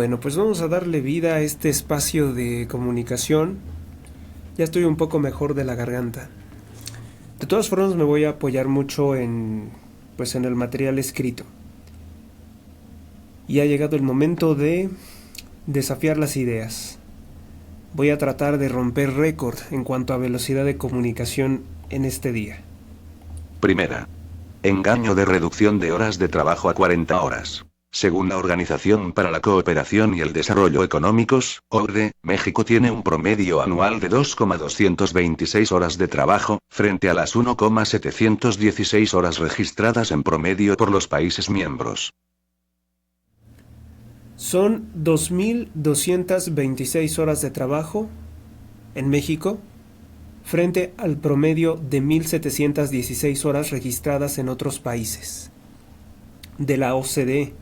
Bueno, pues vamos a darle vida a este espacio de comunicación. Ya estoy un poco mejor de la garganta. De todas formas me voy a apoyar mucho en el material escrito. Y ha llegado el momento de desafiar las ideas. Voy a tratar de romper récord en cuanto a velocidad de comunicación en este día. Primera. Engaño de reducción de horas de trabajo a 40 horas. Según la Organización para la Cooperación y el Desarrollo Económicos, OCDE, México tiene un promedio anual de 2,226 horas de trabajo, frente a las 1,716 horas registradas en promedio por los países miembros. Son 2.226 horas de trabajo en México, frente al promedio de 1.716 horas registradas en otros países de la OCDE.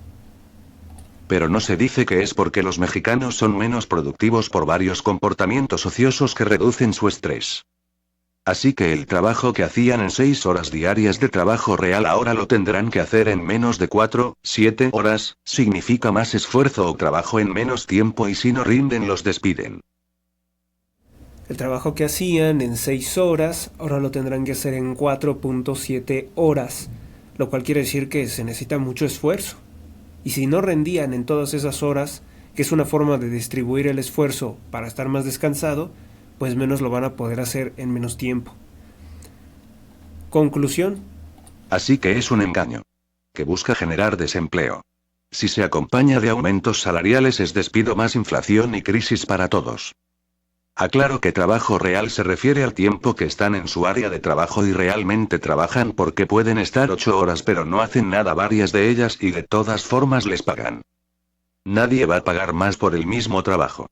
Pero no se dice que es porque los mexicanos son menos productivos por varios comportamientos ociosos que reducen su estrés. Así que el trabajo que hacían en 6 horas diarias de trabajo real ahora lo tendrán que hacer en menos de 4, 7 horas, significa más esfuerzo o trabajo en menos tiempo y si no rinden los despiden. El trabajo que hacían en 6 horas, ahora lo tendrán que hacer en 4.7 horas, lo cual quiere decir que se necesita mucho esfuerzo. Y si no rendían en todas esas horas, que es una forma de distribuir el esfuerzo para estar más descansado, pues menos lo van a poder hacer en menos tiempo. Conclusión. Así que es un engaño que busca generar desempleo. Si se acompaña de aumentos salariales es despido más inflación y crisis para todos. Aclaro que trabajo real se refiere al tiempo que están en su área de trabajo y realmente trabajan porque pueden estar 8 horas pero no hacen nada varias de ellas y de todas formas les pagan. Nadie va a pagar más por el mismo trabajo.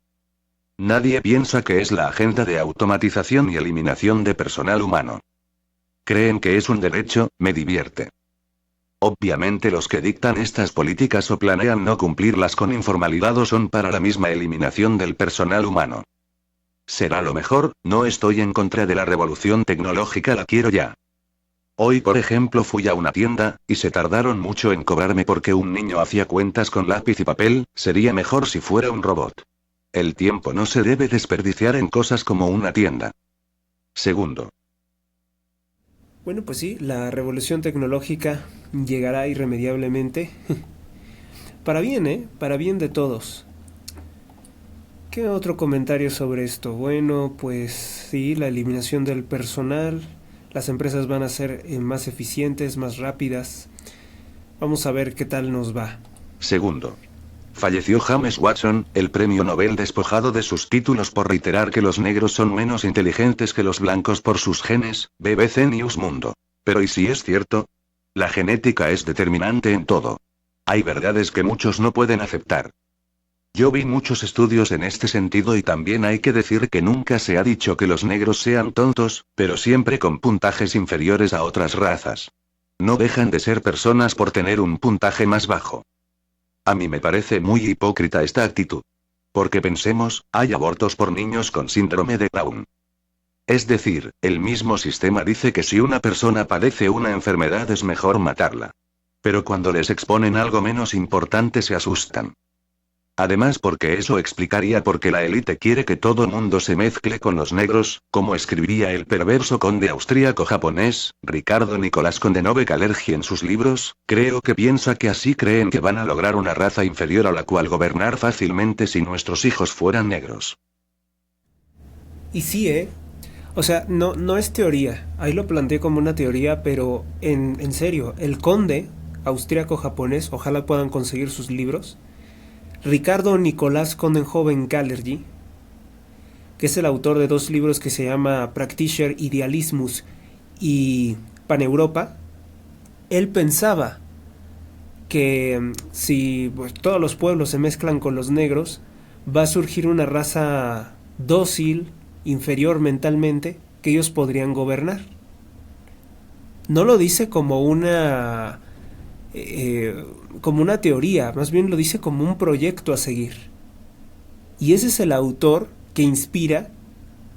Nadie piensa que es la agenda de automatización y eliminación de personal humano. Creen que es un derecho, me divierte. Obviamente los que dictan estas políticas o planean no cumplirlas con informalidad o son para la misma eliminación del personal humano. Será lo mejor, no estoy en contra de la revolución tecnológica, la quiero ya. Hoy por ejemplo fui a una tienda, y se tardaron mucho en cobrarme porque un niño hacía cuentas con lápiz y papel, sería mejor si fuera un robot. El tiempo no se debe desperdiciar en cosas como una tienda. Segundo. Bueno, pues sí, la revolución tecnológica llegará irremediablemente. Para bien, ¿eh? Para bien de todos. ¿Qué otro comentario sobre esto? Bueno, pues sí, la eliminación del personal, las empresas van a ser más eficientes, más rápidas. Vamos a ver qué tal nos va. Segundo. Falleció James Watson, el premio Nobel despojado de sus títulos por reiterar que los negros son menos inteligentes que los blancos por sus genes, BBC News Mundo. Pero ¿y si es cierto? La genética es determinante en todo. Hay verdades que muchos no pueden aceptar. Yo vi muchos estudios en este sentido y también hay que decir que nunca se ha dicho que los negros sean tontos, pero siempre con puntajes inferiores a otras razas. No dejan de ser personas por tener un puntaje más bajo. A mí me parece muy hipócrita esta actitud. Porque pensemos, hay abortos por niños con síndrome de Down. Es decir, el mismo sistema dice que si una persona padece una enfermedad es mejor matarla. Pero cuando les exponen algo menos importante se asustan. Además porque eso explicaría por qué la élite quiere que todo mundo se mezcle con los negros, como escribiría el perverso conde austríaco japonés, Ricardo Nicolás Condenove-Kalergi en sus libros, creo que piensa que así creen que van a lograr una raza inferior a la cual gobernar fácilmente si nuestros hijos fueran negros. Y sí, o sea, no es teoría, ahí lo planteé como una teoría, pero en serio, el conde austríaco japonés, ojalá puedan conseguir sus libros, Ricardo Nicolás Coudenhove-Kalergi, que es el autor de 2 libros que se llama Praktischer Idealismus y Paneuropa, él pensaba que si pues, todos los pueblos se mezclan con los negros, va a surgir una raza dócil, inferior mentalmente, que ellos podrían gobernar. No lo dice como una teoría, más bien lo dice como un proyecto a seguir. Y ese es el autor que inspira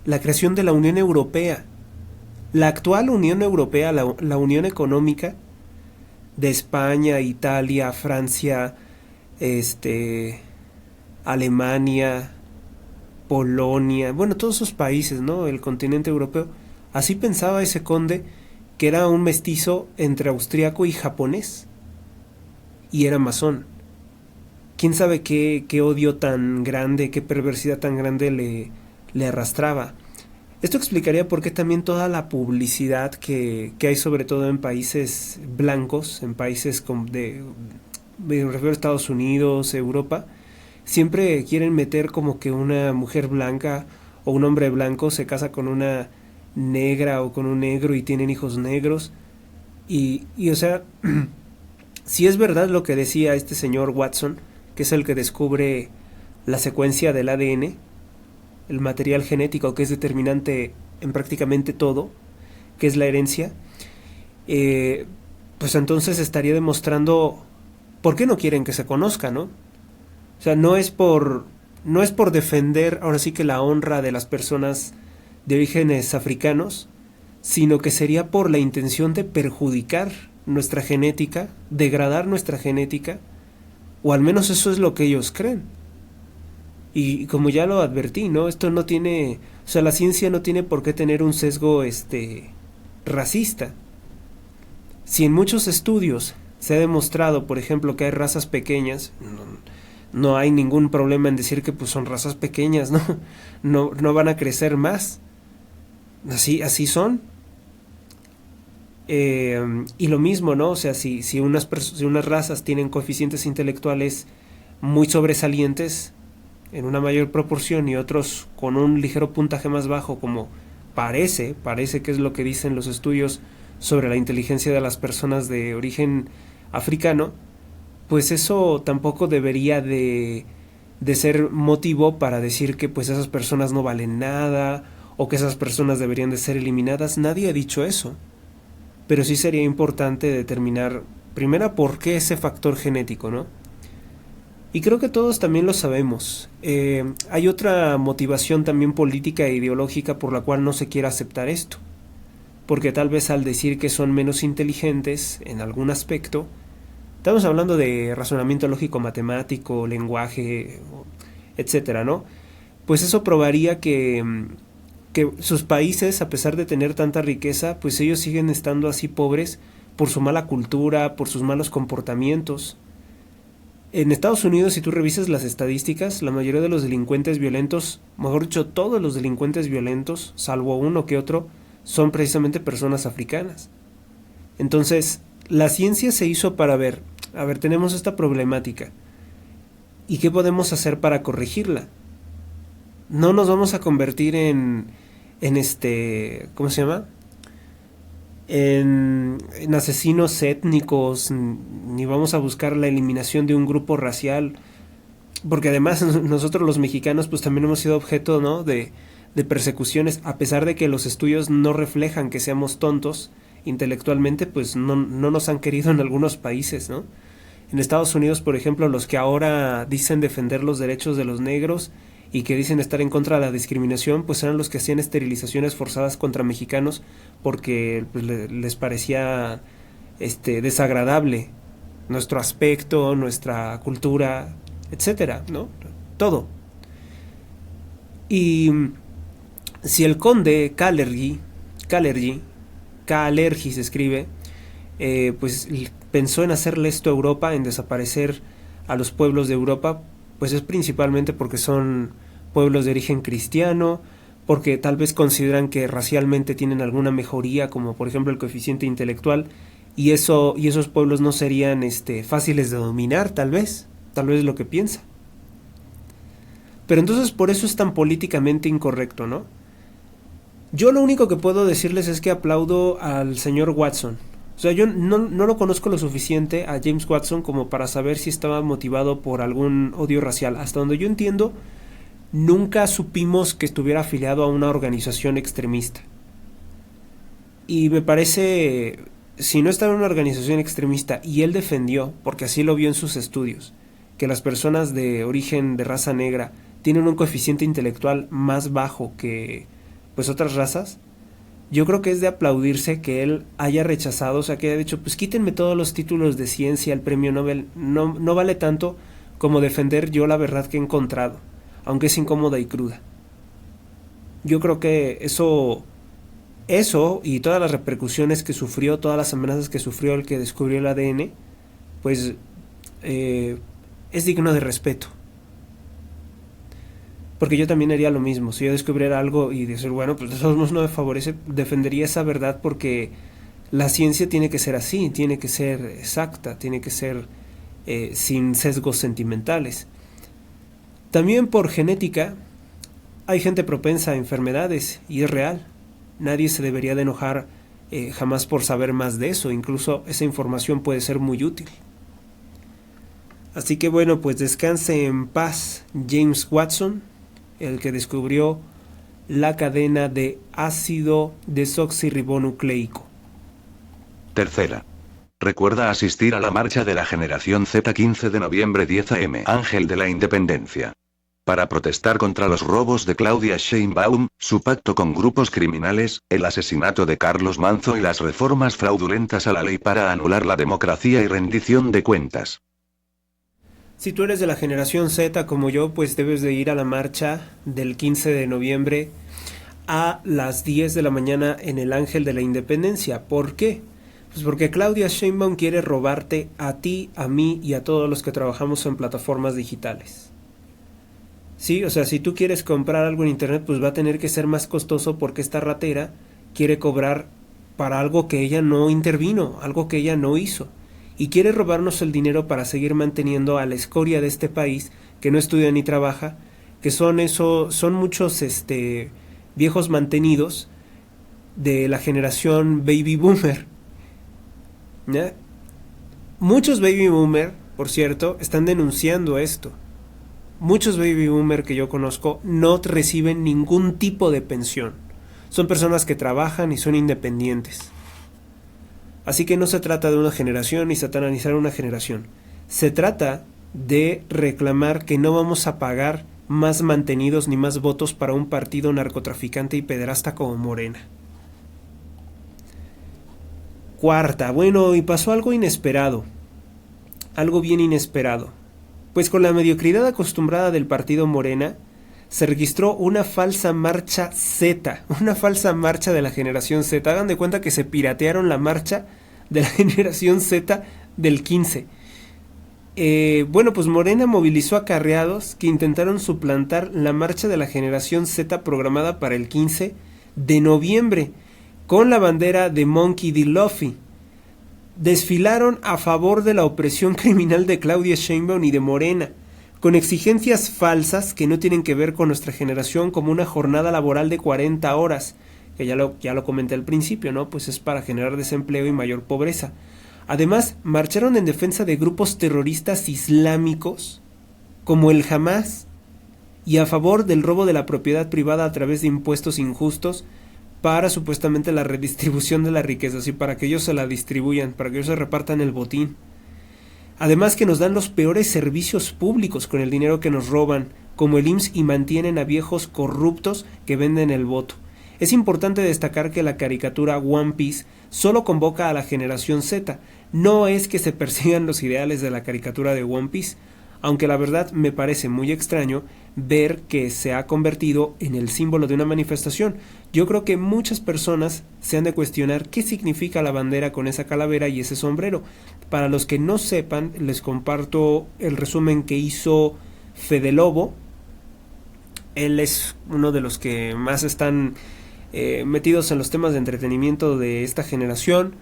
la creación de la Unión Europea. La actual Unión Europea, la Unión Económica de España, Italia, Francia, Alemania, Polonia, bueno, todos esos países, ¿no? El continente europeo. Así pensaba ese conde, que era un mestizo entre austriaco y japonés, y era masón. Quién sabe qué odio tan grande, qué perversidad tan grande le arrastraba. Esto explicaría por qué también toda la publicidad que hay, sobre todo en países blancos, en países me refiero a Estados Unidos, Europa, siempre quieren meter como que una mujer blanca o un hombre blanco se casa con una negra o con un negro y tienen hijos negros. O sea, si es verdad lo que decía este señor Watson, que es el que descubre la secuencia del ADN, el material genético que es determinante en prácticamente todo, que es la herencia, pues entonces estaría demostrando por qué no quieren que se conozca, ¿no? O sea, no es por defender ahora sí que la honra de las personas de orígenes africanos, sino que sería por la intención de perjudicar nuestra genética, degradar nuestra genética, o al menos eso es lo que ellos creen. Y como ya lo advertí, ¿no? Esto no tiene, o sea, la ciencia no tiene por qué tener un sesgo racista. Si en muchos estudios se ha demostrado, por ejemplo, que hay razas pequeñas, no hay ningún problema en decir que pues son razas pequeñas, ¿no? No van a crecer más. Así son. Y lo mismo, ¿no? O sea, si unas razas tienen coeficientes intelectuales muy sobresalientes, en una mayor proporción, y otros con un ligero puntaje más bajo, como parece que es lo que dicen los estudios sobre la inteligencia de las personas de origen africano, pues eso tampoco debería de ser motivo para decir que pues esas personas no valen nada o que esas personas deberían de ser eliminadas. Nadie ha dicho eso, pero sí sería importante determinar primero por qué ese factor genético, ¿no? Y creo que todos también lo sabemos. Hay otra motivación también política e ideológica por la cual no se quiere aceptar esto. Porque tal vez al decir que son menos inteligentes en algún aspecto, estamos hablando de razonamiento lógico matemático, lenguaje, etcétera, ¿no? Pues eso probaría que sus países, a pesar de tener tanta riqueza, pues ellos siguen estando así pobres por su mala cultura, por sus malos comportamientos. En Estados Unidos, si tú revisas las estadísticas, la mayoría de los delincuentes violentos, mejor dicho, todos los delincuentes violentos, salvo uno que otro, son precisamente personas africanas. Entonces, la ciencia se hizo para ver, a ver, tenemos esta problemática, ¿y qué podemos hacer para corregirla? No nos vamos a convertir en ¿cómo se llama? En asesinos étnicos, ni vamos a buscar la eliminación de un grupo racial, porque además nosotros los mexicanos pues también hemos sido objeto, ¿no? de persecuciones, a pesar de que los estudios no reflejan que seamos tontos intelectualmente, pues no nos han querido en algunos países, ¿no? En Estados Unidos, por ejemplo, los que ahora dicen defender los derechos de los negros y que dicen estar en contra de la discriminación, pues eran los que hacían esterilizaciones forzadas contra mexicanos porque pues, les parecía desagradable nuestro aspecto, nuestra cultura, etcétera, ¿no? Todo. Y si el conde Kalergi se escribe, pues pensó en hacerle esto a Europa, en desaparecer a los pueblos de Europa, pues es principalmente porque son pueblos de origen cristiano, porque tal vez consideran que racialmente tienen alguna mejoría, como por ejemplo el coeficiente intelectual, y esos pueblos no serían fáciles de dominar, tal vez es lo que piensa. Pero entonces por eso es tan políticamente incorrecto, ¿no? Yo lo único que puedo decirles es que aplaudo al señor Watson. O sea, yo no lo conozco lo suficiente a James Watson como para saber si estaba motivado por algún odio racial. Hasta donde yo entiendo, nunca supimos que estuviera afiliado a una organización extremista. Y me parece, si no estaba en una organización extremista y él defendió, porque así lo vio en sus estudios, que las personas de origen de raza negra tienen un coeficiente intelectual más bajo que pues otras razas, yo creo que es de aplaudirse que él haya rechazado, o sea, que haya dicho, pues quítenme todos los títulos de ciencia, el premio Nobel no vale tanto como defender yo la verdad que he encontrado, aunque es incómoda y cruda. Yo creo que eso y todas las repercusiones que sufrió, todas las amenazas que sufrió el que descubrió el ADN, pues es digno de respeto. Porque yo también haría lo mismo. Si yo descubriera algo y decir, bueno, pues de todos modos no me favorece, defendería esa verdad, porque la ciencia tiene que ser así, tiene que ser exacta, tiene que ser sin sesgos sentimentales. También por genética hay gente propensa a enfermedades, y es real. Nadie se debería de enojar jamás por saber más de eso. Incluso esa información puede ser muy útil. Así que bueno, pues descanse en paz James Watson, el que descubrió la cadena de ácido desoxirribonucleico. Tercera. Recuerda asistir a la marcha de la generación Z 15 de noviembre 10 a.m. Ángel de la Independencia. Para protestar contra los robos de Claudia Sheinbaum, su pacto con grupos criminales, el asesinato de Carlos Manzo y las reformas fraudulentas a la ley para anular la democracia y rendición de cuentas. Si tú eres de la generación Z como yo, pues debes de ir a la marcha del 15 de noviembre a las 10 de la mañana en el Ángel de la Independencia. ¿Por qué? Pues porque Claudia Sheinbaum quiere robarte a ti, a mí y a todos los que trabajamos en plataformas digitales. Sí, o sea, si tú quieres comprar algo en internet, pues va a tener que ser más costoso, porque esta ratera quiere cobrar para algo que ella no intervino, algo que ella no hizo. Y quiere robarnos el dinero para seguir manteniendo a la escoria de este país, que no estudia ni trabaja, que son muchos viejos mantenidos de la generación baby boomer. ¿Ya? Muchos baby boomer, por cierto, están denunciando esto. Muchos baby boomer que yo conozco no reciben ningún tipo de pensión. Son personas que trabajan y son independientes. Así que no se trata de una generación ni satanizar una generación. Se trata de reclamar que no vamos a pagar más mantenidos ni más votos para un partido narcotraficante y pederasta como Morena. Cuarta, bueno, y pasó algo inesperado. Algo bien inesperado. Pues con la mediocridad acostumbrada del partido Morena, se registró una falsa marcha Z, una falsa marcha de la generación Z. Hagan de cuenta que se piratearon la marcha de la generación Z del 15. Bueno, pues Morena movilizó acarreados que intentaron suplantar la marcha de la generación Z programada para el 15 de noviembre, con la bandera de Monkey D. Luffy. Desfilaron a favor de la opresión criminal de Claudia Sheinbaum y de Morena, con exigencias falsas que no tienen que ver con nuestra generación, como una jornada laboral de 40 horas, que ya lo comenté al principio, ¿no? Pues es para generar desempleo y mayor pobreza. Además, marcharon en defensa de grupos terroristas islámicos, como el Hamas, y a favor del robo de la propiedad privada a través de impuestos injustos, para supuestamente la redistribución de la riqueza, así para que ellos se la distribuyan, para que ellos se repartan el botín. Además, que nos dan los peores servicios públicos con el dinero que nos roban, como el IMSS, y mantienen a viejos corruptos que venden el voto. Es importante destacar que la caricatura One Piece solo convoca a la generación Z. No es que se persigan los ideales de la caricatura de One Piece, aunque la verdad me parece muy extraño ver que se ha convertido en el símbolo de una manifestación. Yo creo que muchas personas se han de cuestionar qué significa la bandera con esa calavera y ese sombrero. Para los que no sepan, les comparto el resumen que hizo Fede Lobo. Él es uno de los que más están metidos en los temas de entretenimiento de esta generación.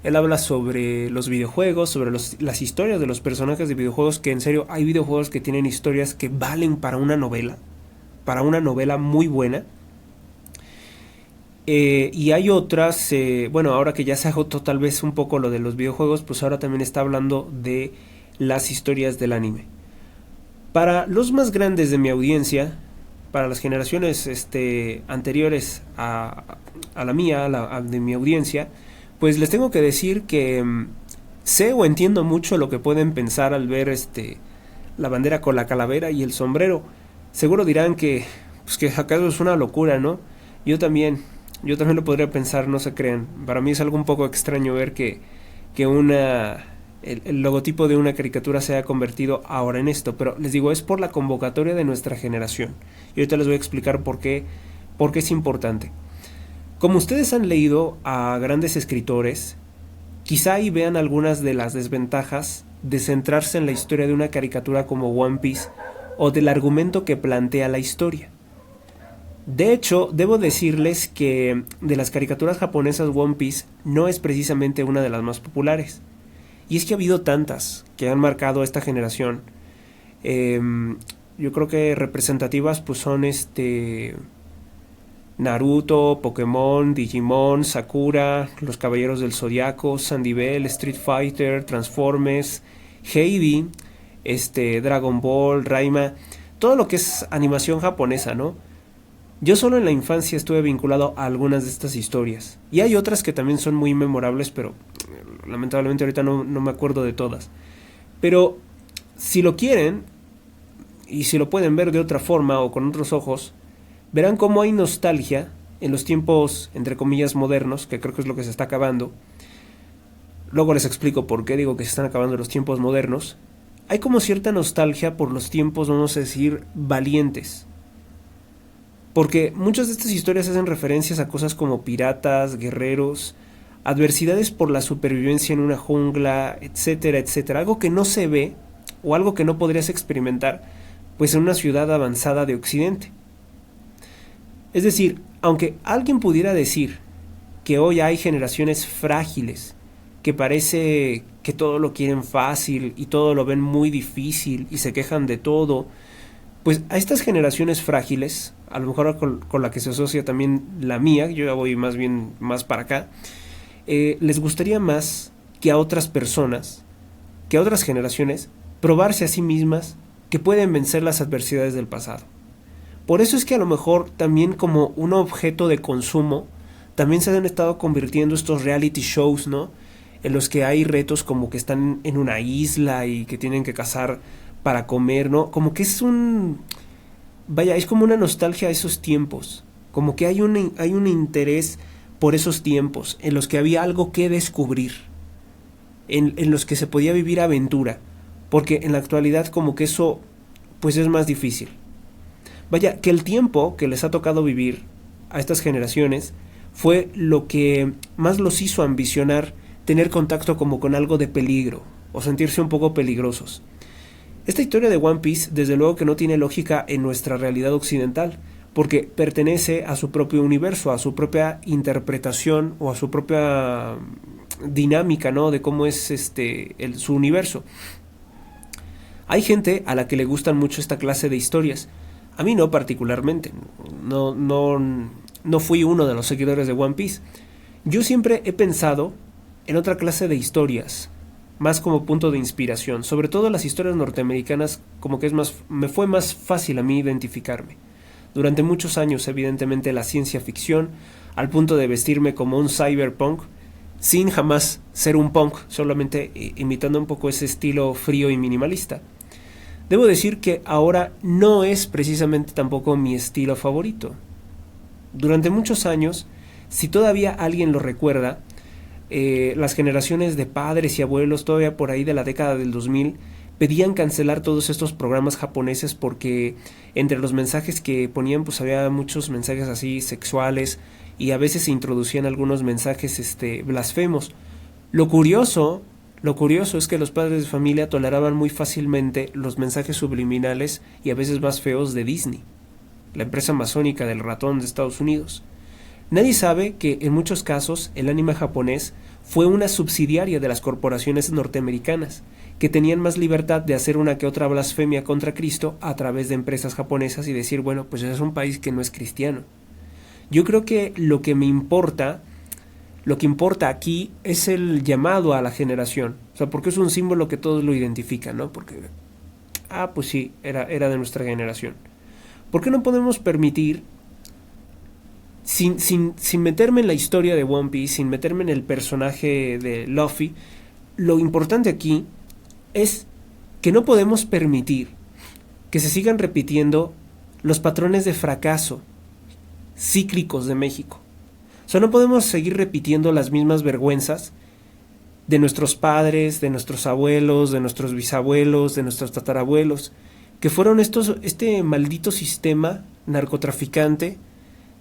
Él habla sobre los videojuegos, sobre las historias de los personajes de videojuegos, que en serio hay videojuegos que tienen historias que valen para una novela muy buena. Y hay otras, bueno, ahora que ya se agotó tal vez un poco lo de los videojuegos, pues ahora también está hablando de las historias del anime. Para los más grandes de mi audiencia, para las generaciones anteriores a la mía, de mi audiencia, pues les tengo que decir que sé o entiendo mucho lo que pueden pensar al ver la bandera con la calavera y el sombrero. Seguro dirán que acaso es una locura, ¿no? Yo también lo podría pensar, no se crean. Para mí es algo un poco extraño ver que el logotipo de una caricatura se ha convertido ahora en esto, pero les digo, es por la convocatoria de nuestra generación. Y ahorita les voy a explicar por qué es importante. Como ustedes han leído a grandes escritores, quizá ahí vean algunas de las desventajas de centrarse en la historia de una caricatura como One Piece o del argumento que plantea la historia. De hecho, debo decirles que de las caricaturas japonesas, One Piece no es precisamente una de las más populares. Y es que ha habido tantas que han marcado a esta generación. Yo creo que representativas pues son Naruto, Pokémon, Digimon, Sakura, Los Caballeros del Zodiaco, Sandy Bell, Street Fighter, Transformers, Heidi, Dragon Ball, Raima, todo lo que es animación japonesa, ¿no? Yo solo en la infancia estuve vinculado a algunas de estas historias. Y hay otras que también son muy memorables, pero lamentablemente ahorita no me acuerdo de todas. Pero si lo quieren, y si lo pueden ver de otra forma o con otros ojos, verán cómo hay nostalgia en los tiempos, entre comillas, modernos, que creo que es lo que se está acabando. Luego les explico por qué digo que se están acabando los tiempos modernos. Hay como cierta nostalgia por los tiempos, vamos a decir, valientes. Porque muchas de estas historias hacen referencias a cosas como piratas, guerreros, adversidades por la supervivencia en una jungla, etcétera, etcétera. Algo que no se ve o algo que no podrías experimentar pues en una ciudad avanzada de Occidente. Es decir, aunque alguien pudiera decir que hoy hay generaciones frágiles, que parece que todo lo quieren fácil y todo lo ven muy difícil y se quejan de todo, pues a estas generaciones frágiles, a lo mejor con la que se asocia también la mía, yo ya voy más para acá, les gustaría más que a otras personas, que a otras generaciones, probarse a sí mismas que pueden vencer las adversidades del pasado. Por eso es que a lo mejor también como un objeto de consumo, también se han estado convirtiendo estos reality shows, ¿no? En los que hay retos como que están en una isla y que tienen que cazar para comer, ¿no? Como que es es como una nostalgia a esos tiempos. Como que hay un interés por esos tiempos, en los que había algo que descubrir, en los que se podía vivir aventura, porque en la actualidad como que eso, pues es más difícil. Vaya, que el tiempo que les ha tocado vivir a estas generaciones fue lo que más los hizo ambicionar tener contacto como con algo de peligro, o sentirse un poco peligrosos. Esta historia de One Piece, desde luego que no tiene lógica en nuestra realidad occidental, porque pertenece a su propio universo, a su propia interpretación o a su propia dinámica, ¿no? De cómo es su universo. Hay gente a la que le gustan mucho esta clase de historias. A mí no particularmente. No fui uno de los seguidores de One Piece. Yo siempre he pensado en otra clase de historias, más como punto de inspiración, sobre todo las historias norteamericanas, como que me fue más fácil a mí identificarme. Durante muchos años, evidentemente, la ciencia ficción, al punto de vestirme como un cyberpunk, sin jamás ser un punk, solamente imitando un poco ese estilo frío y minimalista. Debo decir que ahora no es precisamente tampoco mi estilo favorito. Durante muchos años, si todavía alguien lo recuerda, las generaciones de padres y abuelos todavía por ahí de la década del 2000 pedían cancelar todos estos programas japoneses porque entre los mensajes que ponían pues había muchos mensajes así sexuales y a veces se introducían algunos mensajes blasfemos. Lo curioso es que los padres de familia toleraban muy fácilmente los mensajes subliminales y a veces más feos de Disney, la empresa masónica del ratón de Estados Unidos. Nadie sabe que en muchos casos el anime japonés fue una subsidiaria de las corporaciones norteamericanas, que tenían más libertad de hacer una que otra blasfemia contra Cristo a través de empresas japonesas y decir, bueno, pues es un país que no es cristiano. Yo creo que lo que importa aquí es el llamado a la generación, o sea, porque es un símbolo que todos lo identifican, ¿no? Porque, pues sí, era de nuestra generación. ¿Por qué no podemos permitir, sin meterme en la historia de One Piece, sin meterme en el personaje de Luffy, lo importante aquí es que no podemos permitir que se sigan repitiendo los patrones de fracaso cíclicos de México? O sea, no podemos seguir repitiendo las mismas vergüenzas de nuestros padres, de nuestros abuelos, de nuestros bisabuelos, de nuestros tatarabuelos, que fueron este maldito sistema narcotraficante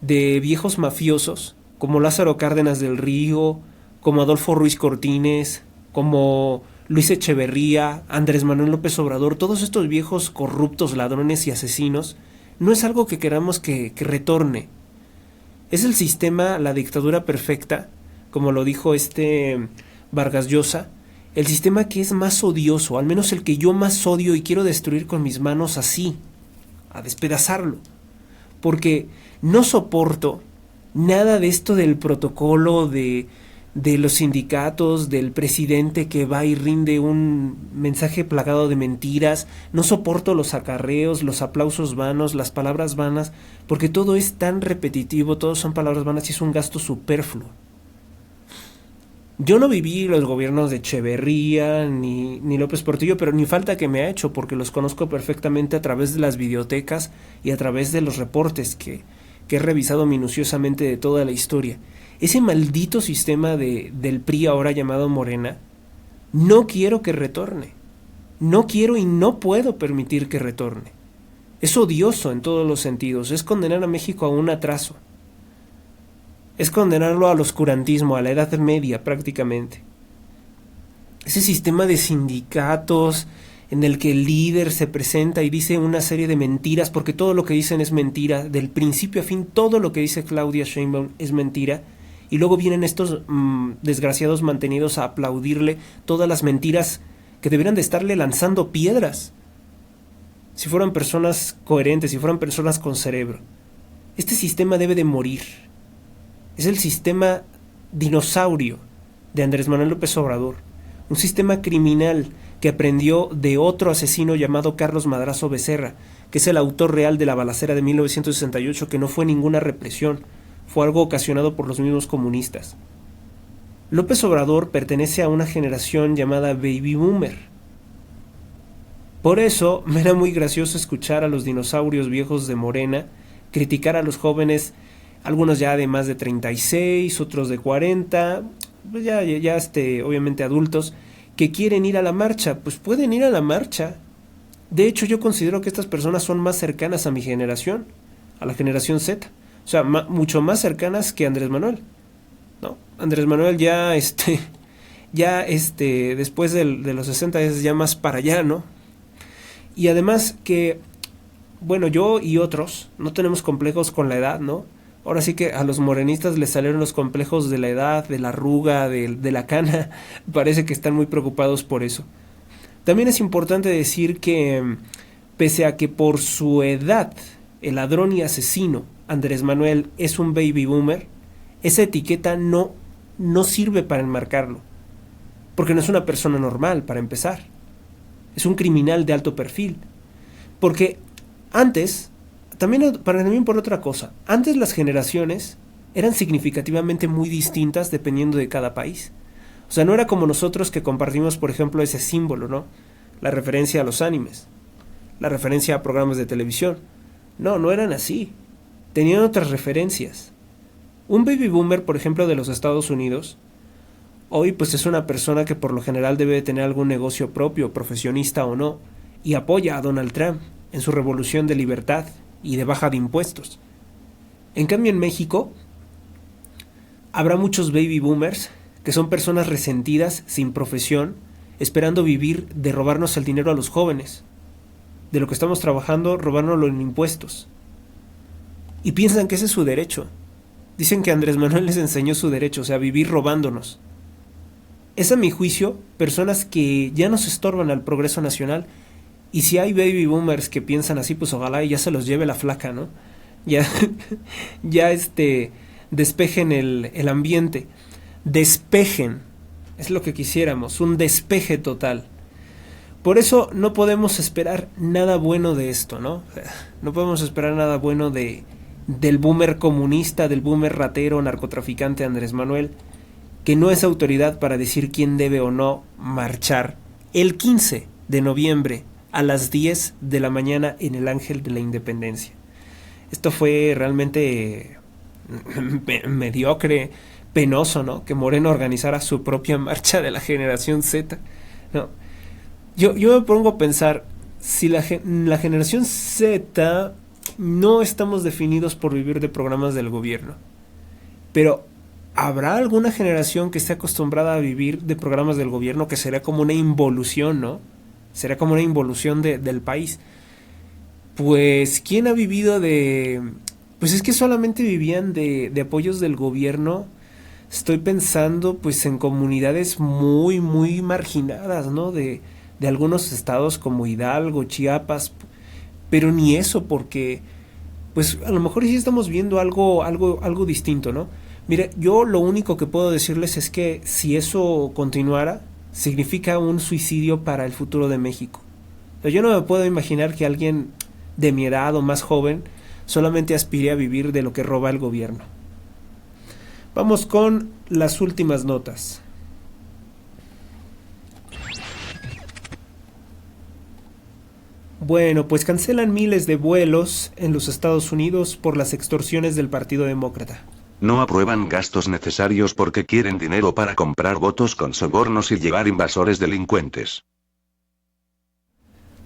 de viejos mafiosos, como Lázaro Cárdenas del Río, como Adolfo Ruiz Cortines, como Luis Echeverría, Andrés Manuel López Obrador, todos estos viejos corruptos, ladrones y asesinos, no es algo que queramos que retorne. Es el sistema, la dictadura perfecta, como lo dijo Vargas Llosa, el sistema que es más odioso, al menos el que yo más odio y quiero destruir con mis manos así, a despedazarlo. Porque no soporto nada de esto del protocolo de los sindicatos, del presidente que va y rinde un mensaje plagado de mentiras. No soporto los acarreos, los aplausos vanos, las palabras vanas, porque todo es tan repetitivo, todos son palabras vanas y es un gasto superfluo. Yo no viví los gobiernos de Echeverría ni López Portillo, pero ni falta que me ha hecho, porque los conozco perfectamente a través de las videotecas y a través de los reportes que he revisado minuciosamente de toda la historia. Ese maldito sistema del PRI, ahora llamado Morena, no quiero que retorne. No quiero y no puedo permitir que retorne. Es odioso en todos los sentidos, es condenar a México a un atraso. Es condenarlo al oscurantismo, a la Edad Media prácticamente. Ese sistema de sindicatos en el que el líder se presenta y dice una serie de mentiras, porque todo lo que dicen es mentira, del principio a fin todo lo que dice Claudia Sheinbaum es mentira, y luego vienen estos desgraciados mantenidos a aplaudirle todas las mentiras que deberían de estarle lanzando piedras, si fueran personas coherentes, si fueran personas con cerebro. Este sistema debe de morir. Es el sistema dinosaurio de Andrés Manuel López Obrador, un sistema criminal que aprendió de otro asesino llamado Carlos Madrazo Becerra, que es el autor real de la balacera de 1968, que no fue ninguna represión, fue algo ocasionado por los mismos comunistas. López Obrador pertenece a una generación llamada Baby Boomer. Por eso me era muy gracioso escuchar a los dinosaurios viejos de Morena criticar a los jóvenes, algunos ya de más de 36, otros de 40, pues ya obviamente adultos, que quieren ir a la marcha. Pues pueden ir a la marcha. De hecho, yo considero que estas personas son más cercanas a mi generación, a la generación Z. O sea, mucho más cercanas que Andrés Manuel, ¿no? Andrés Manuel ya, después de los 60 es ya más para allá, ¿no? Y además que, bueno, yo y otros no tenemos complejos con la edad, ¿no? Ahora sí que a los morenistas les salieron los complejos de la edad, de la arruga, de la cana. Parece que están muy preocupados por eso. También es importante decir que, pese a que por su edad, el ladrón y asesino Andrés Manuel es un baby boomer, esa etiqueta no sirve para enmarcarlo. Porque no es una persona normal, para empezar. Es un criminal de alto perfil. Porque antes, también por otra cosa, antes las generaciones eran significativamente muy distintas dependiendo de cada país. O sea, no era como nosotros que compartimos, por ejemplo, ese símbolo, ¿no? La referencia a los animes, la referencia a programas de televisión. No eran así. Tenían otras referencias. Un baby boomer, por ejemplo, de los Estados Unidos, hoy pues es una persona que por lo general debe de tener algún negocio propio, profesionista o no, y apoya a Donald Trump en su revolución de libertad y de baja de impuestos. En cambio, en México habrá muchos baby boomers que son personas resentidas, sin profesión, esperando vivir de robarnos el dinero a los jóvenes, de lo que estamos trabajando, robárnoslo en impuestos. Y piensan que ese es su derecho. Dicen que Andrés Manuel les enseñó su derecho, o sea, vivir robándonos. Es, a mi juicio, personas que ya nos estorban al progreso nacional. Y si hay baby boomers que piensan así, pues ojalá y ya se los lleve la flaca, ¿no? Ya despejen el ambiente. Despejen. Es lo que quisiéramos, un despeje total. Por eso no podemos esperar nada bueno de esto, ¿no? No podemos esperar nada bueno del boomer comunista, del boomer ratero, narcotraficante Andrés Manuel, que no es autoridad para decir quién debe o no marchar el 15 de noviembre a las 10 de la mañana en el Ángel de la Independencia. Esto fue realmente mediocre, penoso, ¿no? Que Morena organizara su propia marcha de la generación Z, ¿no? Yo me pongo a pensar, si la generación Z no estamos definidos por vivir de programas del gobierno, pero ¿habrá alguna generación que esté acostumbrada a vivir de programas del gobierno que será como una involución, ¿no? Será como una involución del país. Pues, ¿quién ha vivido de...? Pues es que solamente vivían de apoyos del gobierno. Estoy pensando pues en comunidades muy, muy marginadas, ¿no? De algunos estados como Hidalgo, Chiapas, pero ni eso, porque pues a lo mejor sí estamos viendo algo distinto, ¿no? Mire, yo lo único que puedo decirles es que si eso continuara, significa un suicidio para el futuro de México. Pero yo no me puedo imaginar que alguien de mi edad o más joven solamente aspire a vivir de lo que roba el gobierno. Vamos con las últimas notas. Bueno, pues cancelan miles de vuelos en los Estados Unidos por las extorsiones del Partido Demócrata. No aprueban gastos necesarios porque quieren dinero para comprar votos con sobornos y llevar invasores delincuentes.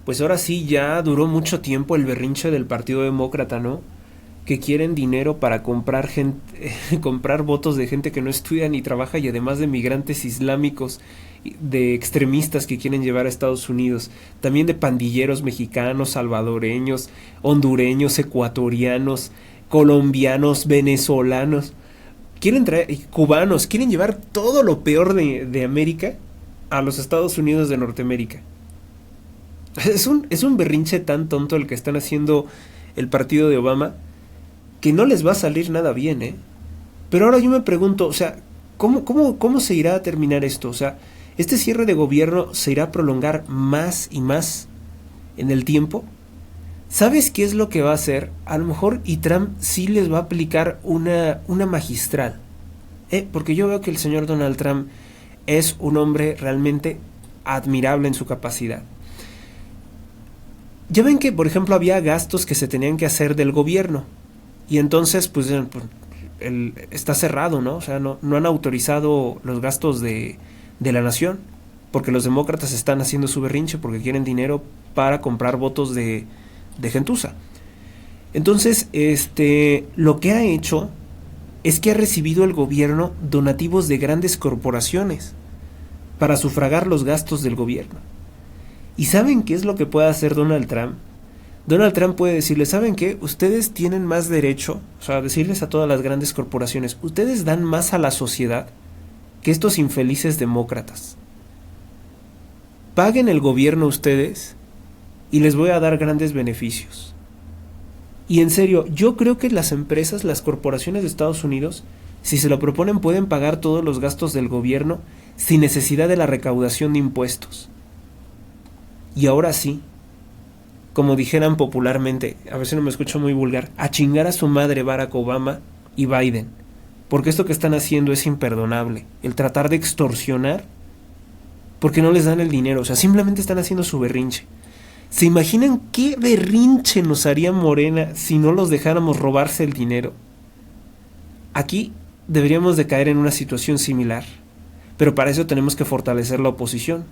Pues ahora sí, ya duró mucho tiempo el berrinche del Partido Demócrata, ¿no? Que quieren dinero para comprar comprar votos de gente que no estudia ni trabaja, y además de migrantes islámicos, de extremistas que quieren llevar a Estados Unidos, también de pandilleros mexicanos, salvadoreños, hondureños, ecuatorianos, colombianos, venezolanos, quieren traer, cubanos, quieren llevar todo lo peor de América a los Estados Unidos de Norteamérica. Es un berrinche tan tonto el que están haciendo el partido de Obama, que no les va a salir nada bien, ¿eh? Pero ahora yo me pregunto, o sea, ¿cómo se irá a terminar esto? O sea, ¿este cierre de gobierno se irá a prolongar más y más en el tiempo? ¿Sabes qué es lo que va a hacer? A lo mejor y Trump sí les va a aplicar una magistral, porque yo veo que el señor Donald Trump es un hombre realmente admirable en su capacidad. Ya ven que, por ejemplo, había gastos que se tenían que hacer del gobierno, y entonces pues está cerrado, ¿no? O sea, no han autorizado los gastos de la nación, porque los demócratas están haciendo su berrinche porque quieren dinero para comprar votos de gentuza. Entonces, lo que ha hecho es que ha recibido el gobierno donativos de grandes corporaciones para sufragar los gastos del gobierno. ¿Y saben qué es lo que puede hacer Donald Trump? Donald Trump puede decirles, ¿saben qué? Ustedes tienen más derecho, o sea, decirles a todas las grandes corporaciones, ustedes dan más a la sociedad que estos infelices demócratas. Paguen el gobierno ustedes y les voy a dar grandes beneficios. Y en serio, yo creo que las empresas, las corporaciones de Estados Unidos, si se lo proponen, pueden pagar todos los gastos del gobierno sin necesidad de la recaudación de impuestos. Y ahora sí, como dijeran popularmente, a ver si no me escucho muy vulgar, a chingar a su madre Barack Obama y Biden, porque esto que están haciendo es imperdonable, el tratar de extorsionar porque no les dan el dinero, o sea, simplemente están haciendo su berrinche. ¿Se imaginan qué berrinche nos haría Morena si no los dejáramos robarse el dinero? Aquí deberíamos de caer en una situación similar, pero para eso tenemos que fortalecer la oposición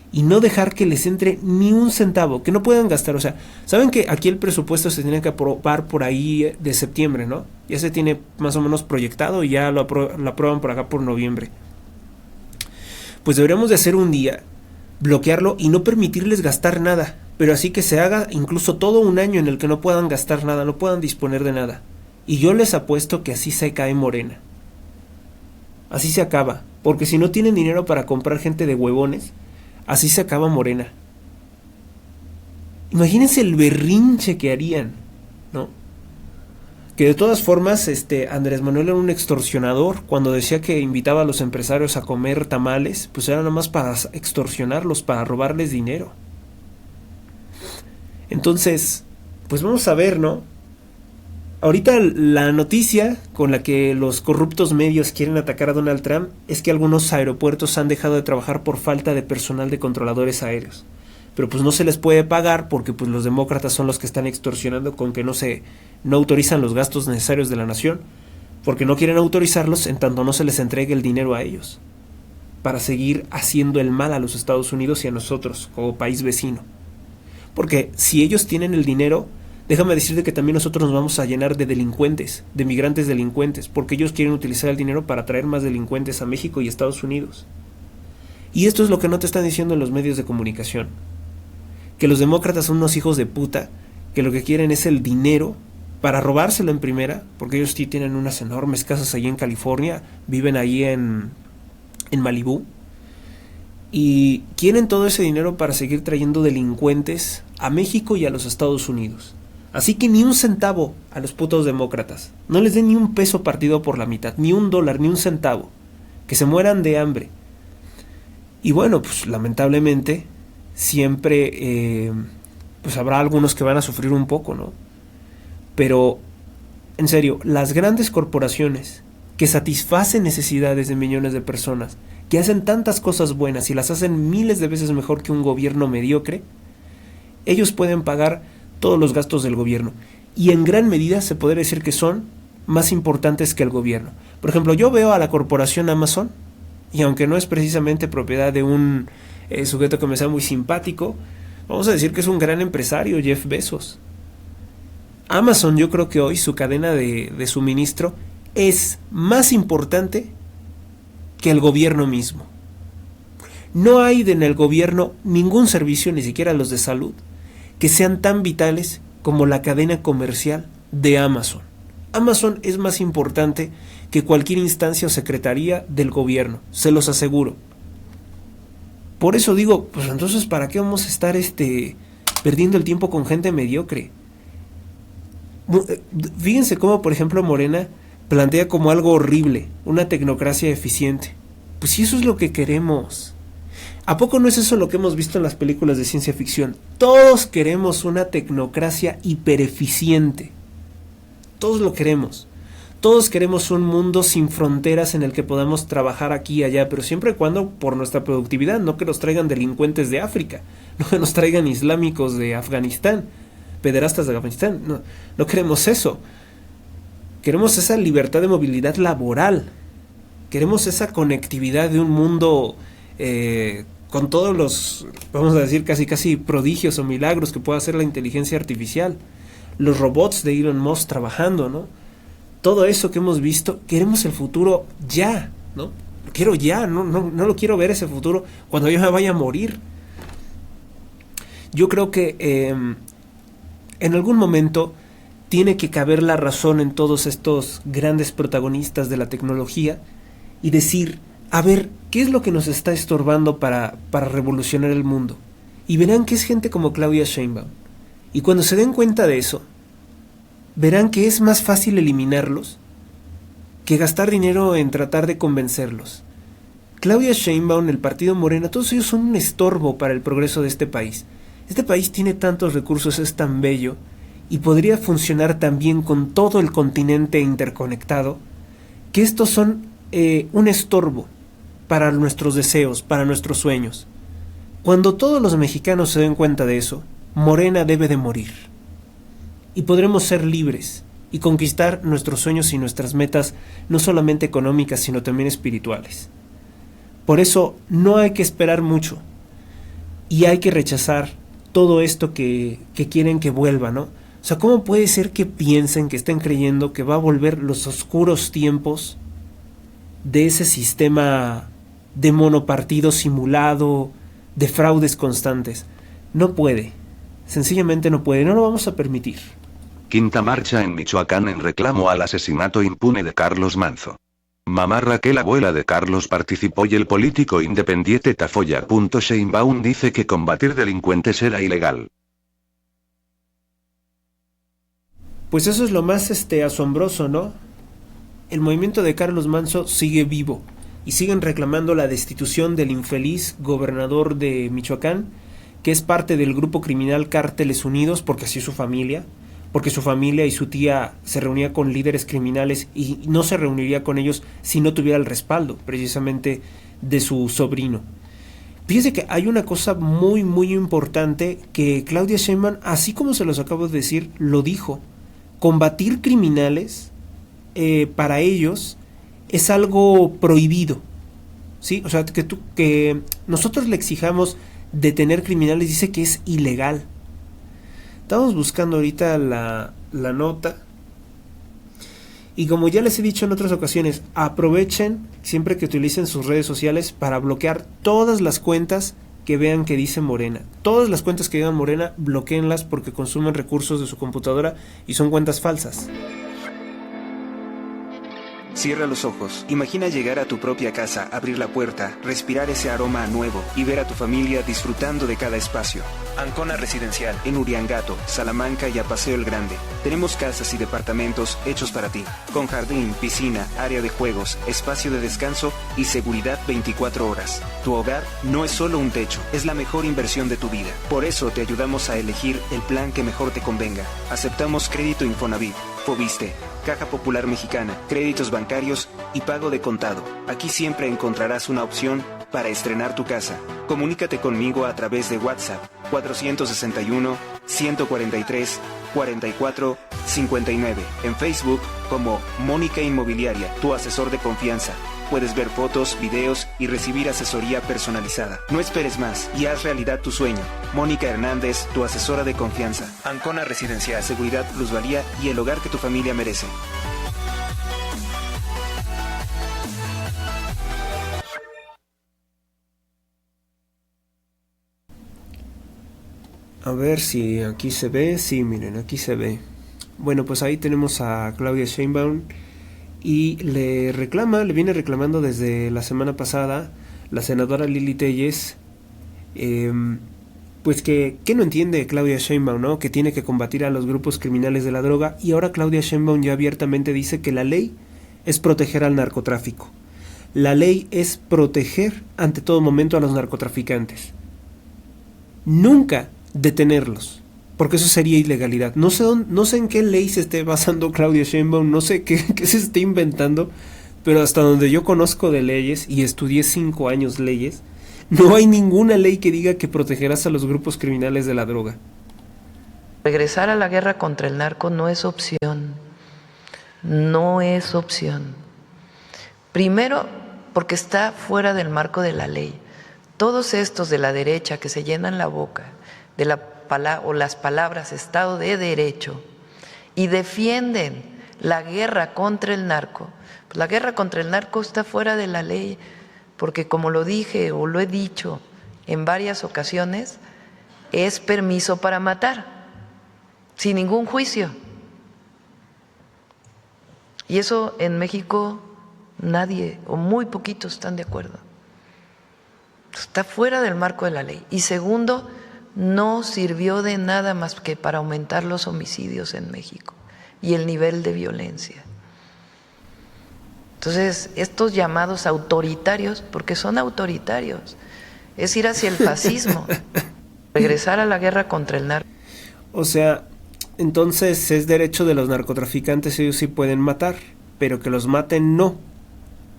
y no dejar que les entre ni un centavo, que no puedan gastar. O sea, saben que aquí el presupuesto se tiene que aprobar por ahí de septiembre, ¿no? Ya se tiene más o menos proyectado y ya lo aprueban por acá por noviembre. Pues deberíamos de hacer un día, bloquearlo y no permitirles gastar nada, pero así que se haga incluso todo un año en el que no puedan gastar nada, no puedan disponer de nada. Y yo les apuesto que así se cae Morena. Así se acaba, porque si no tienen dinero para comprar gente de huevones, así se acaba Morena. Imagínense el berrinche que harían, ¿no? Que de todas formas, Andrés Manuel era un extorsionador. Cuando decía que invitaba a los empresarios a comer tamales, pues era nada más para extorsionarlos, para robarles dinero. Entonces, pues vamos a ver, ¿no? Ahorita la noticia con la que los corruptos medios quieren atacar a Donald Trump es que algunos aeropuertos han dejado de trabajar por falta de personal de controladores aéreos. Pero pues no se les puede pagar porque pues los demócratas son los que están extorsionando con que no autorizan los gastos necesarios de la nación porque no quieren autorizarlos en tanto no se les entregue el dinero a ellos, para seguir haciendo el mal a los Estados Unidos y a nosotros como país vecino. Porque si ellos tienen el dinero, déjame decirte que también nosotros nos vamos a llenar de delincuentes, de migrantes delincuentes, porque ellos quieren utilizar el dinero para traer más delincuentes a México y Estados Unidos. Y esto es lo que no te están diciendo en los medios de comunicación, que los demócratas son unos hijos de puta, que lo que quieren es el dinero para robárselo en primera, porque ellos sí tienen unas enormes casas allí en California, viven ahí en Malibú, y quieren todo ese dinero para seguir trayendo delincuentes a México y a los Estados Unidos. Así que ni un centavo a los putos demócratas, no les den ni un peso partido por la mitad, ni un dólar, ni un centavo, que se mueran de hambre. Y bueno, pues lamentablemente siempre pues habrá algunos que van a sufrir un poco, ¿no? Pero, en serio, las grandes corporaciones que satisfacen necesidades de millones de personas, que hacen tantas cosas buenas y las hacen miles de veces mejor que un gobierno mediocre, ellos pueden pagar todos los gastos del gobierno. Y en gran medida se podría decir que son más importantes que el gobierno. Por ejemplo, yo veo a la corporación Amazon, y aunque no es precisamente propiedad de un sujeto que me sea muy simpático, vamos a decir que es un gran empresario, Jeff Bezos. Amazon, yo creo que hoy su cadena de suministro es más importante que el gobierno mismo. No hay en el gobierno ningún servicio, ni siquiera los de salud, que sean tan vitales como la cadena comercial de Amazon. Amazon es más importante que cualquier instancia o secretaría del gobierno, se los aseguro. Por eso digo, pues entonces ¿para qué vamos a estar perdiendo el tiempo con gente mediocre? Fíjense cómo, por ejemplo, Morena plantea como algo horrible una tecnocracia eficiente. Pues si eso es lo que queremos. ¿A poco no es eso lo que hemos visto en las películas de ciencia ficción? Todos queremos una tecnocracia hipereficiente. Todos lo queremos. Todos queremos un mundo sin fronteras en el que podamos trabajar aquí y allá, pero siempre y cuando por nuestra productividad, no que nos traigan delincuentes de África, no que nos traigan islámicos de Afganistán, pederastas de Afganistán. No queremos eso. Queremos esa libertad de movilidad laboral. Queremos esa conectividad de un mundo con todos los, vamos a decir, casi prodigios o milagros que pueda hacer la inteligencia artificial. Los robots de Elon Musk trabajando, ¿no? Todo eso que hemos visto, queremos el futuro ya, ¿no? Lo quiero ya, no lo quiero ver ese futuro cuando yo me vaya a morir. Yo creo que en algún momento tiene que caber la razón en todos estos grandes protagonistas de la tecnología y decir, a ver, ¿qué es lo que nos está estorbando para revolucionar el mundo? Y verán que es gente como Claudia Sheinbaum. Y cuando se den cuenta de eso, verán que es más fácil eliminarlos que gastar dinero en tratar de convencerlos. Claudia Sheinbaum, el partido Morena, todos ellos son un estorbo para el progreso de este país. Este país tiene tantos recursos, es tan bello, y podría funcionar tan bien con todo el continente interconectado, que estos son un estorbo para nuestros deseos, para nuestros sueños. Cuando todos los mexicanos se den cuenta de eso, Morena debe de morir. Y podremos ser libres y conquistar nuestros sueños y nuestras metas, no solamente económicas, sino también espirituales. Por eso no hay que esperar mucho y hay que rechazar todo esto que quieren que vuelva, ¿no? O sea, ¿cómo puede ser que piensen, que estén creyendo que va a volver los oscuros tiempos de ese sistema de monopartido simulado, de fraudes constantes? No puede, sencillamente no puede, no lo vamos a permitir. Quinta marcha en Michoacán en reclamo al asesinato impune de Carlos Manzo. Mamá Raquel, abuela de Carlos, participó y el político independiente Tafoya. Sheinbaum dice que combatir delincuentes era ilegal. Pues eso es lo más asombroso, ¿no? El movimiento de Carlos Manzo sigue vivo y siguen reclamando la destitución del infeliz gobernador de Michoacán, que es parte del grupo criminal Cárteles Unidos, porque así es su familia, porque su familia y su tía se reunía con líderes criminales y no se reuniría con ellos si no tuviera el respaldo, precisamente, de su sobrino. Fíjese que hay una cosa muy, muy importante que Claudia Sheinbaum, así como se los acabo de decir, lo dijo. Combatir criminales para ellos es algo prohibido, ¿sí? O sea, que nosotros le exijamos detener criminales, dice que es ilegal. Estamos buscando ahorita la nota. Y como ya les he dicho en otras ocasiones, aprovechen siempre que utilicen sus redes sociales para bloquear todas las cuentas que vean que dice Morena. Todas las cuentas que digan Morena, bloqueenlas porque consumen recursos de su computadora y son cuentas falsas. Cierra los ojos. Imagina llegar a tu propia casa, abrir la puerta, respirar ese aroma a nuevo y ver a tu familia disfrutando de cada espacio. Ancona Residencial, en Uriangato, Salamanca y a Paseo el Grande. Tenemos casas y departamentos hechos para ti, con jardín, piscina, área de juegos, espacio de descanso y seguridad 24 horas. Tu hogar no es solo un techo, es la mejor inversión de tu vida. Por eso te ayudamos a elegir el plan que mejor te convenga. Aceptamos crédito Infonavit, Fobiste, Caja Popular Mexicana, créditos bancarios y pago de contado. Aquí siempre encontrarás una opción para estrenar tu casa. Comunícate conmigo a través de WhatsApp 461-143-44-59. En Facebook como Mónica Inmobiliaria, tu asesor de confianza. Puedes ver fotos, videos y recibir asesoría personalizada. No esperes más y haz realidad tu sueño. Mónica Hernández, tu asesora de confianza. Ancona Residencial, seguridad, plusvalía y el hogar que tu familia merece. A ver si aquí se ve. Sí, miren, aquí se ve. Bueno, pues ahí tenemos a Claudia Sheinbaum y le viene reclamando desde la semana pasada la senadora Lili Téllez, pues que no entiende Claudia Sheinbaum, ¿no? Que tiene que combatir a los grupos criminales de la droga, y ahora Claudia Sheinbaum ya abiertamente dice que la ley es proteger al narcotráfico. La ley es proteger ante todo momento a los narcotraficantes. Nunca detenerlos, porque eso sería ilegalidad. No sé en qué ley se esté basando Claudia Sheinbaum, no sé qué se esté inventando, pero hasta donde yo conozco de leyes, y estudié 5 años leyes, no hay ninguna ley que diga que protegerás a los grupos criminales de la droga. Regresar a la guerra contra el narco no es opción, no es opción. Primero, porque está fuera del marco de la ley. Todos estos de la derecha que se llenan la boca de las palabras Estado de Derecho y defienden la guerra contra el narco, pues la guerra contra el narco está fuera de la ley, porque como lo dije o lo he dicho en varias ocasiones, es permiso para matar, sin ningún juicio. Y eso en México nadie o muy poquitos están de acuerdo. Está fuera del marco de la ley. Y segundo, no sirvió de nada más que para aumentar los homicidios en México y el nivel de violencia. Entonces, estos llamados autoritarios, porque son autoritarios, es ir hacia el fascismo, regresar a la guerra contra el narco. O sea, entonces es derecho de los narcotraficantes, ellos sí pueden matar, pero que los maten no.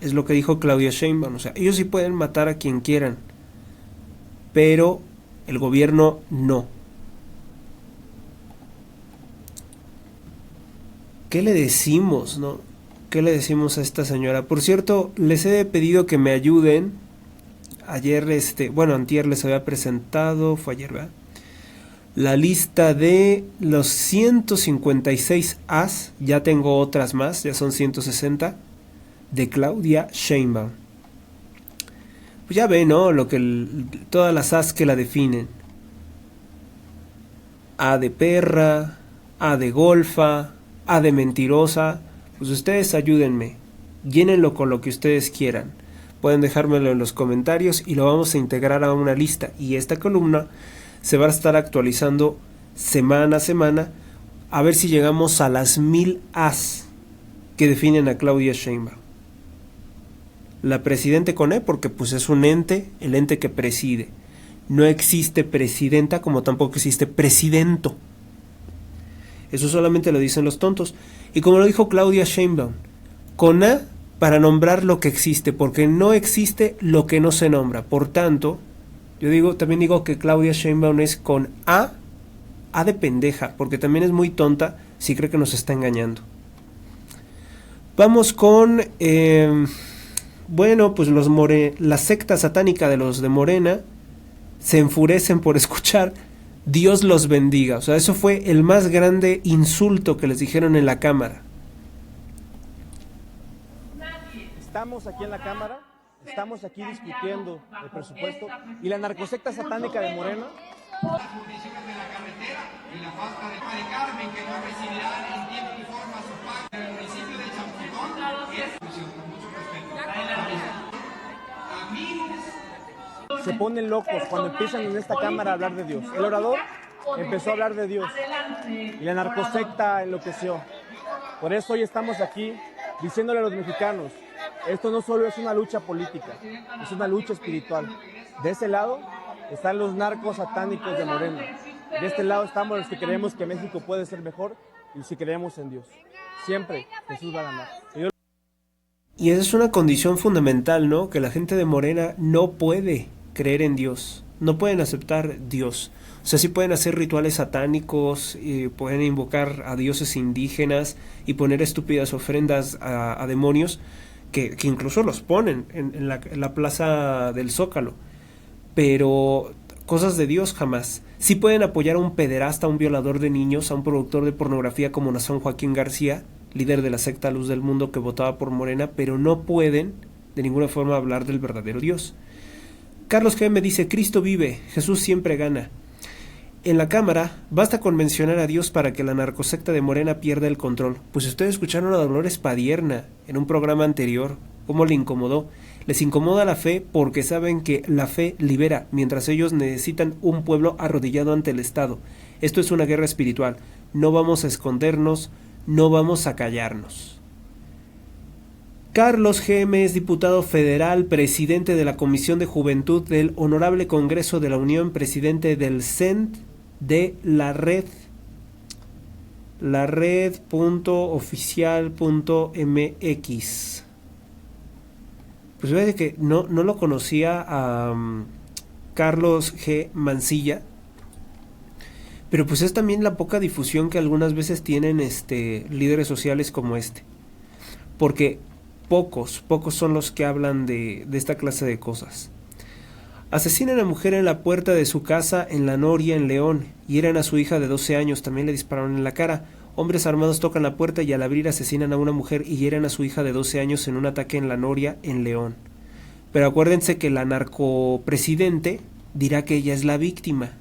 Es lo que dijo Claudia Sheinbaum. O sea, ellos sí pueden matar a quien quieran, pero el gobierno no. ¿Qué le decimos, no? ¿Qué le decimos a esta señora? Por cierto, les he pedido que me ayuden. Ayer, antier les había presentado, fue ayer, ¿verdad? La lista de los 156 As, ya tengo otras más, ya son 160, de Claudia Sheinbaum. Pues ya ven, ¿no? Todas las As que la definen. A de perra, A de golfa, A de mentirosa. Pues ustedes ayúdenme, llénenlo con lo que ustedes quieran. Pueden dejármelo en los comentarios y lo vamos a integrar a una lista. Y esta columna se va a estar actualizando semana a semana, a ver si llegamos a las 1000 As que definen a Claudia Sheinbaum. La presidente con E, porque pues es un ente, el ente que preside. No existe presidenta, como tampoco existe presidento. Eso solamente lo dicen los tontos. Y como lo dijo Claudia Sheinbaum, con A para nombrar lo que existe, porque no existe lo que no se nombra. Por tanto, también digo que Claudia Sheinbaum es con A de pendeja, porque también es muy tonta si cree que nos está engañando. Vamos con, bueno, pues la secta satánica de los de Morena se enfurecen por escuchar Dios los bendiga. O sea, eso fue el más grande insulto que les dijeron en la Cámara. Estamos aquí en la Cámara, estamos aquí discutiendo el presupuesto y la narcosecta satánica de Morena. Se ponen locos cuando empiezan en esta Cámara a hablar de Dios. El orador empezó a hablar de Dios y la narcosecta enloqueció. Por eso hoy estamos aquí diciéndole a los mexicanos, esto no solo es una lucha política, es una lucha espiritual. De ese lado están los narcos satánicos de Morena. De este lado estamos los que creemos que México puede ser mejor y si creemos en Dios. Siempre Jesús va a ganar. Y esa es una condición fundamental, ¿no? Que la gente de Morena no puede creer en Dios, no pueden aceptar Dios. O sea, sí pueden hacer rituales satánicos, pueden invocar a dioses indígenas y poner estúpidas ofrendas a demonios, que incluso los ponen en la plaza del Zócalo. Pero cosas de Dios jamás. Sí pueden apoyar a un pederasta, a un violador de niños, a un productor de pornografía como Nazón Joaquín García, líder de la secta Luz del Mundo que votaba por Morena, pero no pueden de ninguna forma hablar del verdadero Dios. Carlos G. me dice, Cristo vive, Jesús siempre gana. En la Cámara, basta con mencionar a Dios para que la narcosecta de Morena pierda el control. Pues ustedes escucharon a Dolores Padierna en un programa anterior, cómo le incomodó. Les incomoda la fe porque saben que la fe libera, mientras ellos necesitan un pueblo arrodillado ante el Estado. Esto es una guerra espiritual. No vamos a escondernos, no vamos a callarnos. Carlos G.M. es diputado federal, presidente de la Comisión de Juventud del Honorable Congreso de la Unión, presidente del CENT de la red.oficial.mx. Pues fíjate que no lo conocía a Carlos G. Mancilla, pero pues es también la poca difusión que algunas veces tienen líderes sociales como porque pocos son los que hablan de esta clase de cosas. Asesinan a mujer en la puerta de su casa en La Noria, en León. Hieren a su hija de 12 años, también le dispararon en la cara. Hombres armados tocan la puerta y al abrir asesinan a una mujer y hieren a su hija de 12 años en un ataque en La Noria, en León. Pero acuérdense que la narcopresidente dirá que ella es la víctima.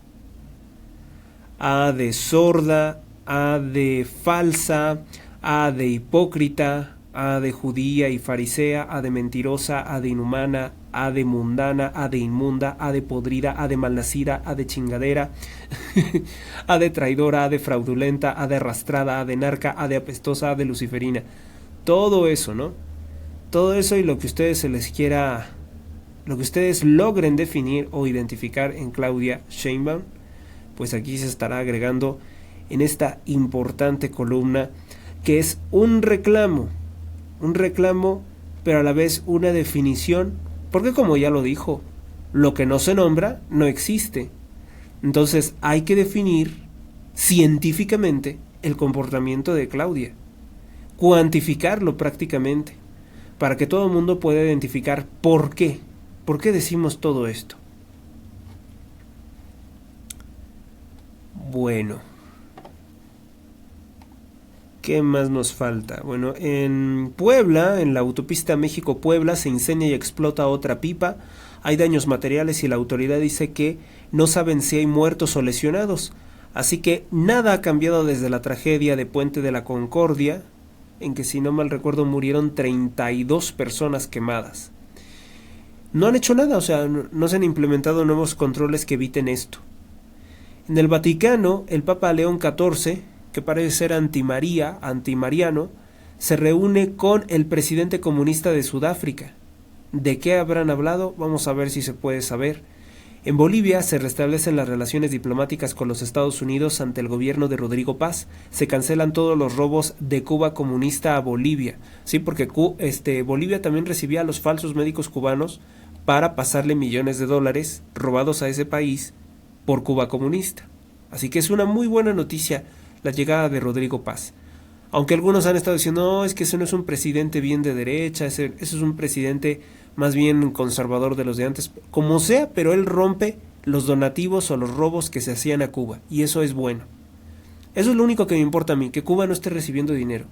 A de sorda, A de falsa, A de hipócrita, A de judía y farisea, A de mentirosa, A de inhumana, A de mundana, A de inmunda, A de podrida, A de malnacida, A de chingadera, A de traidora, A de fraudulenta, A de arrastrada, A de narca, A de apestosa, A de luciferina. Todo eso, ¿no? Todo eso y lo que ustedes lo que ustedes logren definir o identificar en Claudia Sheinbaum, pues aquí se estará agregando en esta importante columna que es un reclamo, pero a la vez una definición, porque como ya lo dijo, lo que no se nombra no existe. Entonces hay que definir científicamente el comportamiento de Claudia, cuantificarlo prácticamente, para que todo el mundo pueda identificar por qué decimos todo esto. Bueno, ¿qué más nos falta? Bueno, en Puebla, en la autopista México-Puebla, se incendia y explota otra pipa. Hay daños materiales y la autoridad dice que no saben si hay muertos o lesionados. Así que nada ha cambiado desde la tragedia de Puente de la Concordia, en que si no mal recuerdo murieron 32 personas quemadas. No han hecho nada, o sea, no se han implementado nuevos controles que eviten esto. En el Vaticano, el Papa León XIV, que parece ser antimariano, se reúne con el presidente comunista de Sudáfrica. ¿De qué habrán hablado? Vamos a ver si se puede saber. En Bolivia se restablecen las relaciones diplomáticas con los Estados Unidos ante el gobierno de Rodrigo Paz. Se cancelan todos los robos de Cuba comunista a Bolivia. Sí, porque Bolivia también recibía a los falsos médicos cubanos para pasarle millones de dólares robados a ese país por Cuba comunista. Así que es una muy buena noticia la llegada de Rodrigo Paz. Aunque algunos han estado diciendo, no, es que ese no es un presidente bien de derecha, ese es un presidente más bien conservador de los de antes. Como sea, pero él rompe los donativos o los robos que se hacían a Cuba, y eso es bueno. Eso es lo único que me importa a mí, que Cuba no esté recibiendo dinero.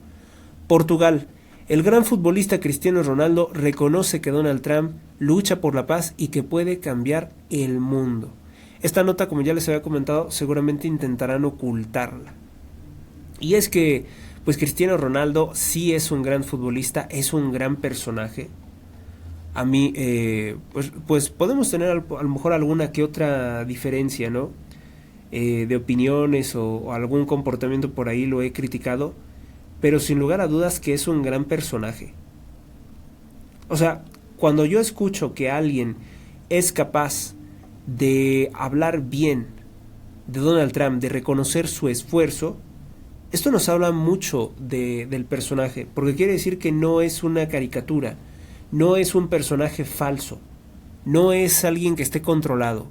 Portugal. El gran futbolista Cristiano Ronaldo reconoce que Donald Trump lucha por la paz y que puede cambiar el mundo. Esta nota, como ya les había comentado, seguramente intentarán ocultarla. Y es que, pues Cristiano Ronaldo sí es un gran futbolista, es un gran personaje. A mí, pues podemos tener a lo mejor alguna que otra diferencia, ¿no? De opiniones o algún comportamiento por ahí lo he criticado, pero sin lugar a dudas que es un gran personaje. O sea, cuando yo escucho que alguien es capaz de hablar bien de Donald Trump, de reconocer su esfuerzo, esto nos habla mucho del personaje, porque quiere decir que no es una caricatura, no es un personaje falso, no es alguien que esté controlado.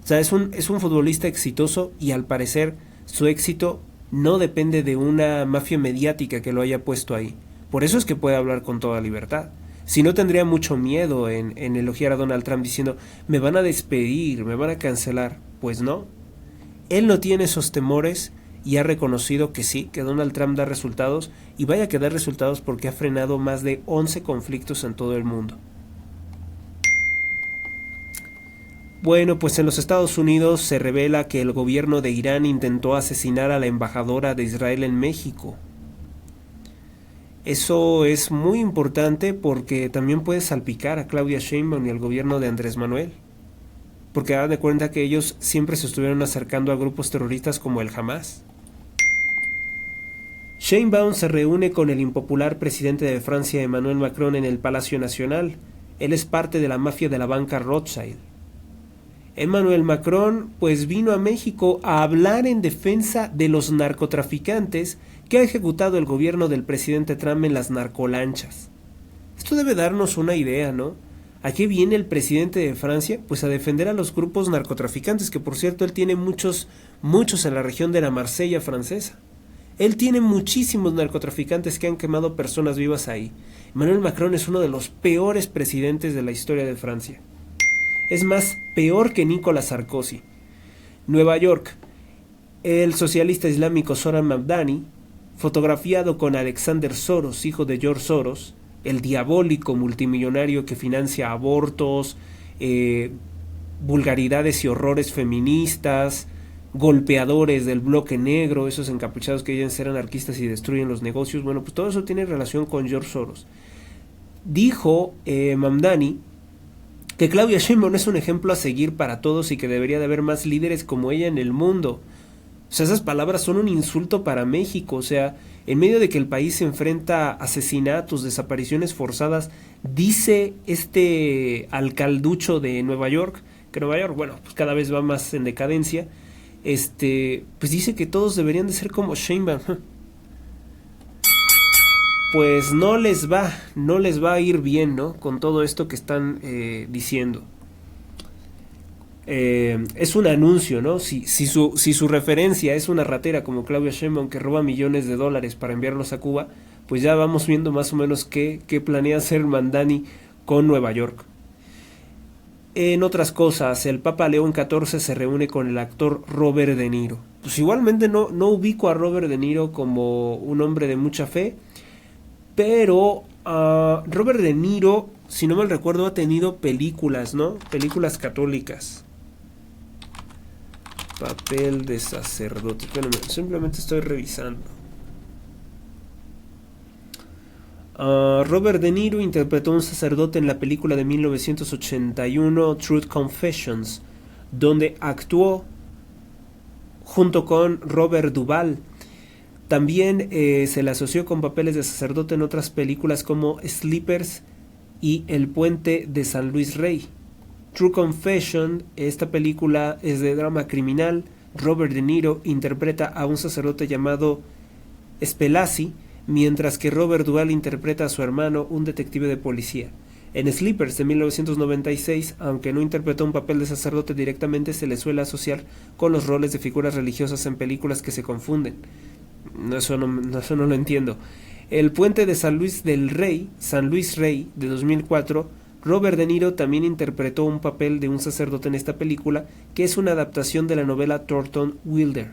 O sea, es un futbolista exitoso y al parecer su éxito no depende de una mafia mediática que lo haya puesto ahí. Por eso es que puede hablar con toda libertad. Si no, tendría mucho miedo en elogiar a Donald Trump diciendo, me van a despedir, me van a cancelar. Pues no. Él no tiene esos temores y ha reconocido que sí, que Donald Trump da resultados, y vaya que da resultados porque ha frenado más de 11 conflictos en todo el mundo. Bueno, pues en los Estados Unidos se revela que el gobierno de Irán intentó asesinar a la embajadora de Israel en México. Eso es muy importante porque también puede salpicar a Claudia Sheinbaum y al gobierno de Andrés Manuel. Porque hagan de cuenta que ellos siempre se estuvieron acercando a grupos terroristas como el Hamas. Sheinbaum se reúne con el impopular presidente de Francia, Emmanuel Macron, en el Palacio Nacional. Él es parte de la mafia de la banca Rothschild. Emmanuel Macron pues vino a México a hablar en defensa de los narcotraficantes que ha ejecutado el gobierno del presidente Trump en las narcolanchas. Esto debe darnos una idea, ¿no? ¿A qué viene el presidente de Francia? Pues a defender a los grupos narcotraficantes, que por cierto él tiene muchos en la región de la Marsella francesa. Él tiene muchísimos narcotraficantes que han quemado personas vivas ahí. Emmanuel Macron es uno de los peores presidentes de la historia de Francia. Es más, peor que Nicolas Sarkozy. Nueva York. El socialista islámico Zoran Mamdani, fotografiado con Alexander Soros, hijo de George Soros, el diabólico multimillonario que financia abortos, vulgaridades y horrores feministas, golpeadores del bloque negro, esos encapuchados que dicen ser anarquistas y destruyen los negocios. Bueno, pues todo eso tiene relación con George Soros. Dijo Mamdani que Claudia Sheinbaum es un ejemplo a seguir para todos y que debería de haber más líderes como ella en el mundo. O sea, esas palabras son un insulto para México. O sea, en medio de que el país se enfrenta a asesinatos, desapariciones forzadas, dice este alcalducho de Nueva York, que Nueva York, bueno, pues cada vez va más en decadencia, pues dice que todos deberían de ser como Sheinbaum. Pues no les va a ir bien, ¿no? Con todo esto que están diciendo. Es un anuncio, ¿no? Si su referencia es una ratera como Claudia Sheinbaum que roba millones de dólares para enviarlos a Cuba, pues ya vamos viendo más o menos qué planea hacer Mamdani con Nueva York. En otras cosas, el Papa León XIV se reúne con el actor Robert De Niro. Pues igualmente no ubico a Robert De Niro como un hombre de mucha fe, pero Robert De Niro, si no mal recuerdo, ha tenido películas, ¿no? Películas católicas. Papel de sacerdote. Bueno, simplemente estoy revisando. Robert De Niro interpretó a un sacerdote en la película de 1981 Truth Confessions, donde actuó junto con Robert Duvall. También se le asoció con papeles de sacerdote en otras películas como Sleepers y El Puente de San Luis Rey. True Confession, esta película es de drama criminal. Robert De Niro interpreta a un sacerdote llamado Spelasi, mientras que Robert Duvall interpreta a su hermano, un detective de policía. En Sleepers de 1996, aunque no interpretó un papel de sacerdote directamente, se le suele asociar con los roles de figuras religiosas en películas que se confunden. Eso no lo entiendo. El puente de San Luis Rey, de 2004, Robert De Niro también interpretó un papel de un sacerdote en esta película, que es una adaptación de la novela Thornton Wilder.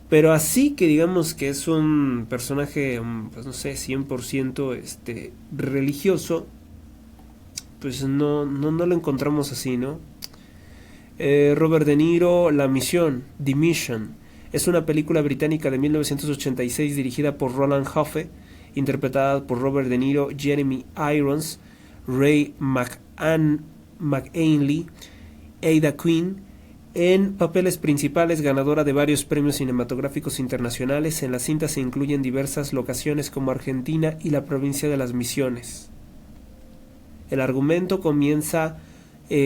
Pero así que digamos que es un personaje, pues no sé, 100% religioso, pues no lo encontramos así, ¿no? Robert De Niro, La Misión, The Mission, es una película británica de 1986 dirigida por Roland Hoffe, interpretada por Robert De Niro, Jeremy Irons, Ray McAnally, Ada Quinn, en papeles principales, ganadora de varios premios cinematográficos internacionales. En la cinta se incluyen diversas locaciones como Argentina y la provincia de las Misiones. El argumento comienza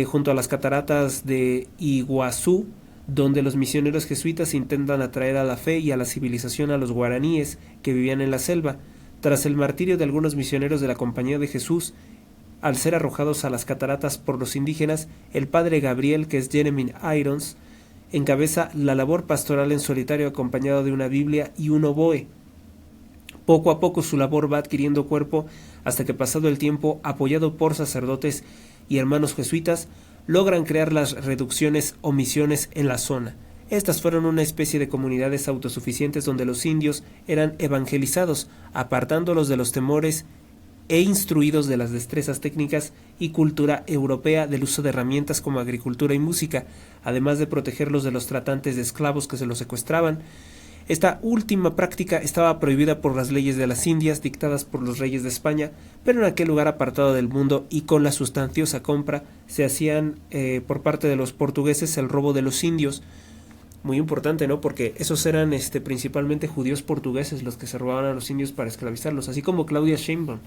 junto a las cataratas de Iguazú, donde los misioneros jesuitas intentan atraer a la fe y a la civilización a los guaraníes que vivían en la selva. Tras el martirio de algunos misioneros de la Compañía de Jesús, al ser arrojados a las cataratas por los indígenas, el padre Gabriel, que es Jeremy Irons, encabeza la labor pastoral en solitario acompañado de una Biblia y un oboe. Poco a poco su labor va adquiriendo cuerpo hasta que, pasado el tiempo, apoyado por sacerdotes y hermanos jesuitas, logran crear las reducciones o misiones en la zona. Estas fueron una especie de comunidades autosuficientes donde los indios eran evangelizados, apartándolos de los temores e instruidos de las destrezas técnicas y cultura europea del uso de herramientas como agricultura y música, además de protegerlos de los tratantes de esclavos que se los secuestraban. Esta última práctica estaba prohibida por las leyes de las Indias dictadas por los reyes de España, pero en aquel lugar apartado del mundo y con la sustanciosa compra se hacían por parte de los portugueses el robo de los indios. Muy importante, ¿no? Porque esos eran principalmente judíos portugueses los que se robaban a los indios para esclavizarlos, así como Claudia Sheinbaum.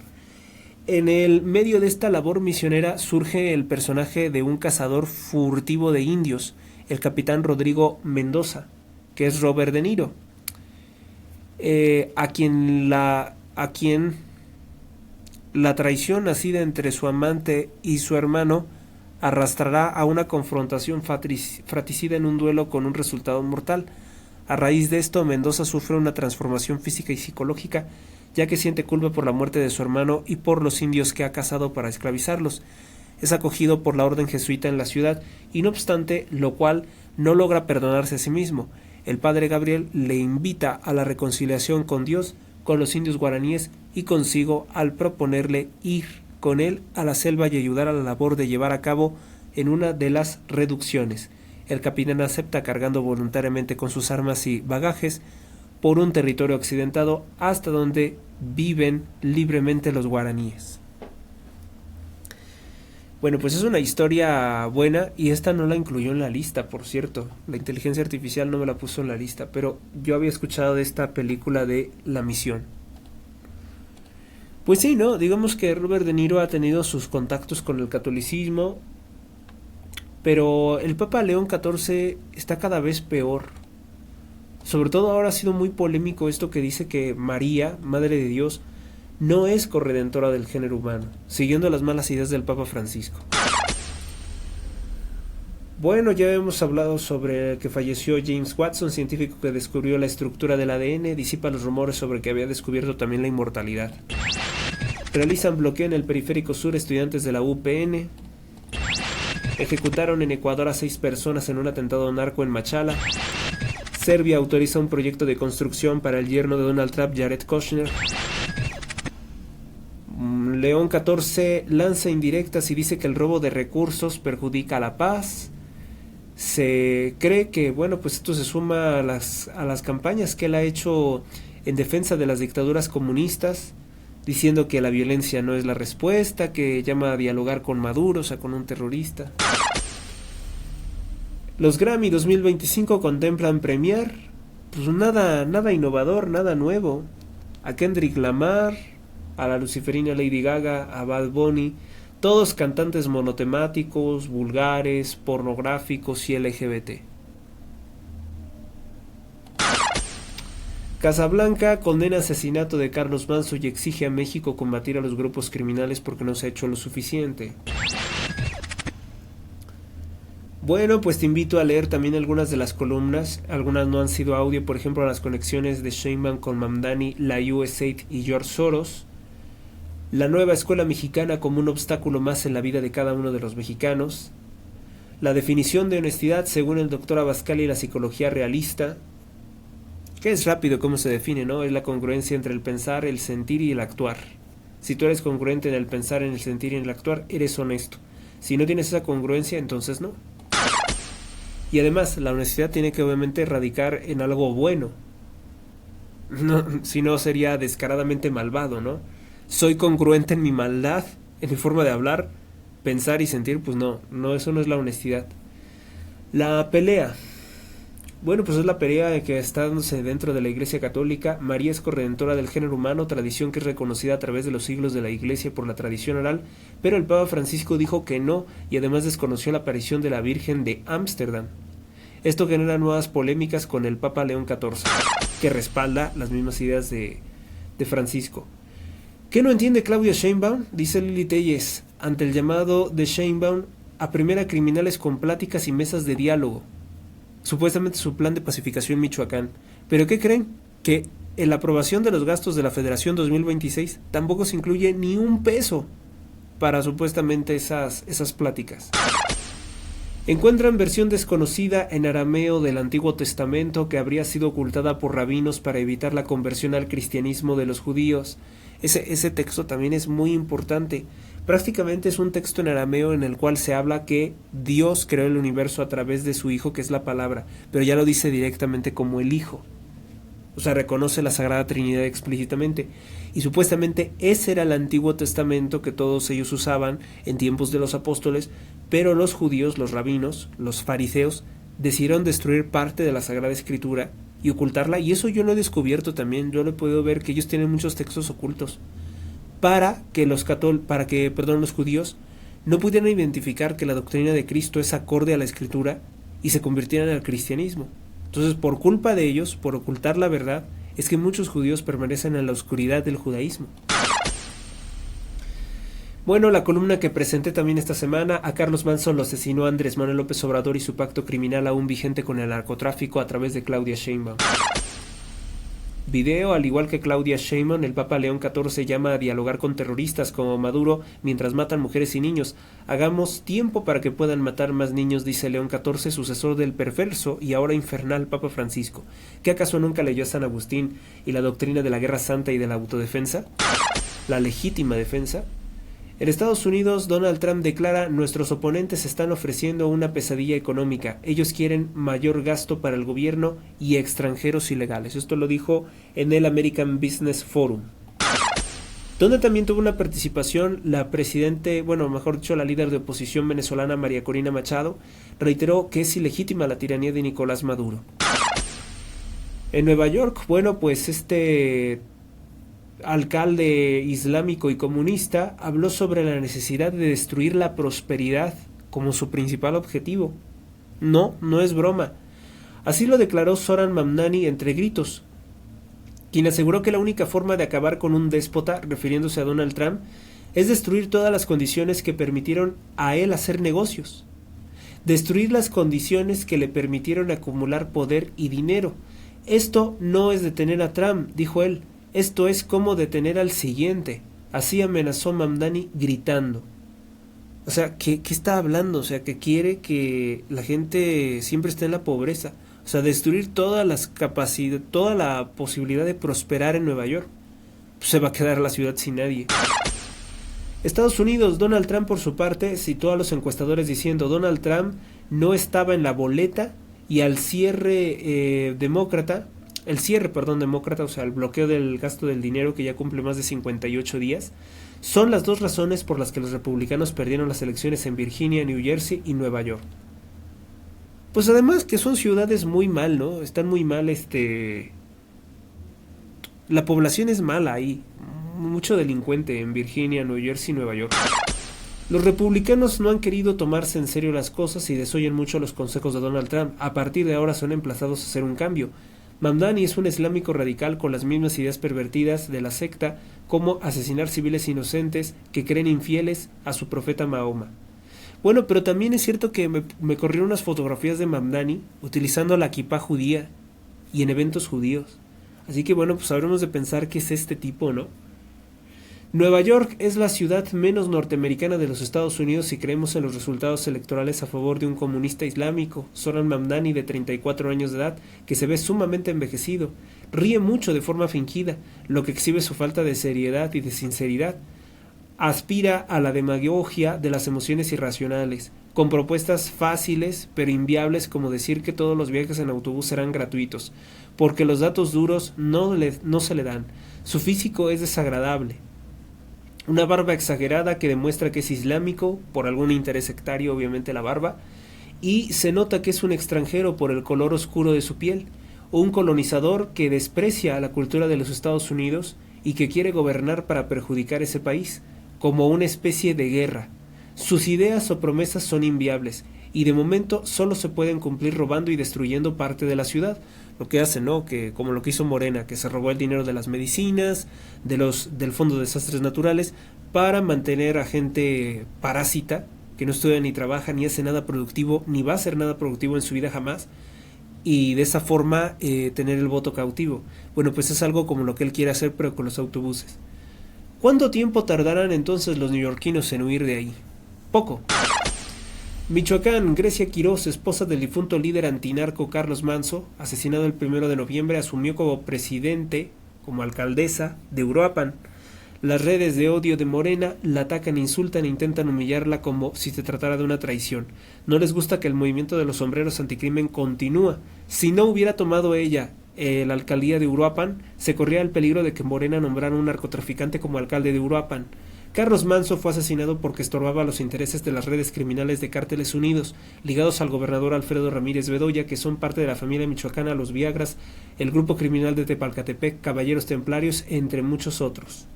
En el medio de esta labor misionera surge el personaje de un cazador furtivo de indios, el capitán Rodrigo Mendoza, que es Robert De Niro, a quien la traición nacida entre su amante y su hermano arrastrará a una confrontación fratricida en un duelo con un resultado mortal. A raíz de esto, Mendoza sufre una transformación física y psicológica, ya que siente culpa por la muerte de su hermano y por los indios que ha cazado para esclavizarlos. Es acogido por la orden jesuita en la ciudad y, no obstante, lo cual no logra perdonarse a sí mismo. El padre Gabriel le invita a la reconciliación con Dios, con los indios guaraníes y consigo, al proponerle ir con él a la selva y ayudar a la labor de llevar a cabo en una de las reducciones. El capitán acepta, cargando voluntariamente con sus armas y bagajes por un territorio accidentado hasta donde viven libremente los guaraníes. Bueno, pues es una historia buena y esta no la incluyó en la lista, por cierto. La inteligencia artificial no me la puso en la lista, pero yo había escuchado de esta película de La Misión. Pues sí, ¿no? Digamos que Robert De Niro ha tenido sus contactos con el catolicismo, pero el Papa León XIV está cada vez peor. Sobre todo ahora ha sido muy polémico esto que dice que María, Madre de Dios, no es corredentora del género humano, siguiendo las malas ideas del Papa Francisco. Bueno, ya hemos hablado sobre que falleció James Watson, científico que descubrió la estructura del ADN, disipa los rumores sobre que había descubierto también la inmortalidad. Realizan bloqueo en el periférico sur estudiantes de la UPN. Ejecutaron en Ecuador a 6 personas en un atentado narco en Machala. Serbia autoriza un proyecto de construcción para el yerno de Donald Trump, Jared Kushner. León XIV lanza indirectas y dice que el robo de recursos perjudica a la paz. Se cree que, bueno, pues esto se suma a las campañas que él ha hecho en defensa de las dictaduras comunistas, diciendo que la violencia no es la respuesta, que llama a dialogar con Maduro, o sea, con un terrorista. Los Grammy 2025 contemplan premiar, pues nada innovador, nada nuevo. A Kendrick Lamar, a la luciferina Lady Gaga, a Bad Bunny, todos cantantes monotemáticos, vulgares, pornográficos y LGBT. Casablanca condena asesinato de Carlos Manso y exige a México combatir a los grupos criminales porque no se ha hecho lo suficiente. Bueno, pues te invito a leer también algunas de las columnas. Algunas no han sido audio, por ejemplo, las conexiones de Sheinbaum con Mamdani, la USAID y George Soros. La nueva escuela mexicana como un obstáculo más en la vida de cada uno de los mexicanos. La definición de honestidad según el doctor Abascal y la psicología realista. Que es rápido cómo se define, ¿no? Es la congruencia entre el pensar, el sentir y el actuar. Si tú eres congruente en el pensar, en el sentir y en el actuar, eres honesto. Si no tienes esa congruencia, entonces no. Y además, la honestidad tiene que obviamente radicar en algo bueno. No, si no sería descaradamente malvado, ¿no? Soy congruente en mi maldad, en mi forma de hablar, pensar y sentir, pues no, eso no es la honestidad. La pelea. Bueno, pues es la pelea que está dándose dentro de la Iglesia Católica. María es corredentora del género humano, tradición que es reconocida a través de los siglos de la Iglesia por la tradición oral, pero el Papa Francisco dijo que no y además desconoció la aparición de la Virgen de Ámsterdam. Esto genera nuevas polémicas con el Papa León XIV, que respalda las mismas ideas de Francisco. ¿Qué no entiende Claudia Sheinbaum? Dice Lili Telles, ante el llamado de Sheinbaum a primar a criminales con pláticas y mesas de diálogo. Supuestamente su plan de pacificación en Michoacán. ¿Pero qué creen? Que en la aprobación de los gastos de la Federación 2026 tampoco se incluye ni un peso para supuestamente esas pláticas. Encuentran versión desconocida en arameo del Antiguo Testamento que habría sido ocultada por rabinos para evitar la conversión al cristianismo de los judíos. Ese texto también es muy importante. Prácticamente es un texto en arameo en el cual se habla que Dios creó el universo a través de su Hijo, que es la palabra, pero ya lo dice directamente como el Hijo. O sea, reconoce la Sagrada Trinidad explícitamente. Y supuestamente ese era el Antiguo Testamento que todos ellos usaban en tiempos de los apóstoles, pero los judíos, los rabinos, los fariseos, decidieron destruir parte de la Sagrada Escritura y ocultarla, y eso yo lo he descubierto también. Yo lo he podido ver que ellos tienen muchos textos ocultos para que los judíos no pudieran identificar que la doctrina de Cristo es acorde a la Escritura y se convirtieran al cristianismo. Entonces, por culpa de ellos, por ocultar la verdad, es que muchos judíos permanecen en la oscuridad del judaísmo. Bueno, la columna que presenté también esta semana, a Carlos Manson lo asesinó Andrés Manuel López Obrador y su pacto criminal aún vigente con el narcotráfico a través de Claudia Sheinbaum. Video, al igual que Claudia Sheinbaum, el Papa León XIV llama a dialogar con terroristas como Maduro mientras matan mujeres y niños. Hagamos tiempo para que puedan matar más niños, dice León XIV, sucesor del perverso y ahora infernal Papa Francisco. ¿Qué acaso nunca leyó a San Agustín y la doctrina de la guerra santa y de la autodefensa? ¿La legítima defensa? En Estados Unidos, Donald Trump declara: nuestros oponentes están ofreciendo una pesadilla económica. Ellos quieren mayor gasto para el gobierno y extranjeros ilegales. Esto lo dijo en el American Business Forum, donde también tuvo una participación la la líder de oposición venezolana María Corina Machado. Reiteró que es ilegítima la tiranía de Nicolás Maduro. En Nueva York, alcalde islámico y comunista habló sobre la necesidad de destruir la prosperidad como su principal objetivo. No es broma. Así lo declaró Zoran Mamdani entre gritos, quien aseguró que la única forma de acabar con un déspota, refiriéndose a Donald Trump, es destruir todas las condiciones que permitieron a él hacer negocios. Destruir las condiciones que le permitieron acumular poder y dinero. Esto no es detener a Trump, dijo él. Esto es como detener al siguiente. Así amenazó Mamdani gritando. O sea, ¿qué está hablando? O sea, que quiere que la gente siempre esté en la pobreza. O sea, destruir toda la posibilidad de prosperar en Nueva York. Pues se va a quedar la ciudad sin nadie. Estados Unidos, Donald Trump por su parte citó a los encuestadores diciendo: Donald Trump no estaba en la boleta y al cierre demócrata, o sea, el bloqueo del gasto del dinero que ya cumple más de 58 días, son las dos razones por las que los republicanos perdieron las elecciones en Virginia, New Jersey y Nueva York. Pues además que son ciudades muy mal, ¿no? Están muy mal, la población es mala ahí, mucho delincuente en Virginia, New Jersey y Nueva York. Los republicanos no han querido tomarse en serio las cosas y desoyen mucho los consejos de Donald Trump. A partir de ahora son emplazados a hacer un cambio. Mamdani es un islámico radical con las mismas ideas pervertidas de la secta, como asesinar civiles inocentes que creen infieles a su profeta Mahoma. Bueno, pero también es cierto que me corrieron unas fotografías de Mamdani utilizando la kipá judía y en eventos judíos. Así que bueno, pues habremos de pensar que es este tipo, ¿no? Nueva York es la ciudad menos norteamericana de los Estados Unidos si creemos en los resultados electorales a favor de un comunista islámico, Zohran Mamdani, de 34 años de edad, que se ve sumamente envejecido. Ríe mucho de forma fingida, lo que exhibe su falta de seriedad y de sinceridad. Aspira a la demagogia de las emociones irracionales, con propuestas fáciles pero inviables como decir que todos los viajes en autobús serán gratuitos, porque los datos duros no se le dan. Su físico es desagradable. Una barba exagerada que demuestra que es islámico, por algún interés sectario obviamente la barba, y se nota que es un extranjero por el color oscuro de su piel, o un colonizador que desprecia a la cultura de los Estados Unidos y que quiere gobernar para perjudicar ese país, como una especie de guerra. Sus ideas o promesas son inviables, y de momento solo se pueden cumplir robando y destruyendo parte de la ciudad. Lo que hace, ¿no? Que como lo que hizo Morena, que se robó el dinero de las medicinas, del Fondo de Desastres Naturales, para mantener a gente parásita, que no estudia ni trabaja, ni hace nada productivo, ni va a hacer nada productivo en su vida jamás, y de esa forma tener el voto cautivo. Bueno, pues es algo como lo que él quiere hacer, pero con los autobuses. ¿Cuánto tiempo tardarán entonces los neoyorquinos en huir de ahí? Poco. Michoacán, Grecia Quiroz, esposa del difunto líder antinarco Carlos Manso, asesinado el 1 de noviembre, asumió como como alcaldesa de Uruapan. Las redes de odio de Morena la atacan, insultan e intentan humillarla como si se tratara de una traición. No les gusta que el movimiento de los sombreros anticrimen continúa. Si no hubiera tomado ella la alcaldía de Uruapan, se corría el peligro de que Morena nombrara un narcotraficante como alcalde de Uruapan. Carlos Manso fue asesinado porque estorbaba los intereses de las redes criminales de Cárteles Unidos, ligados al gobernador Alfredo Ramírez Bedoya, que son parte de la familia michoacana Los Viagras, el grupo criminal de Tepalcatepec, Caballeros Templarios, entre muchos otros.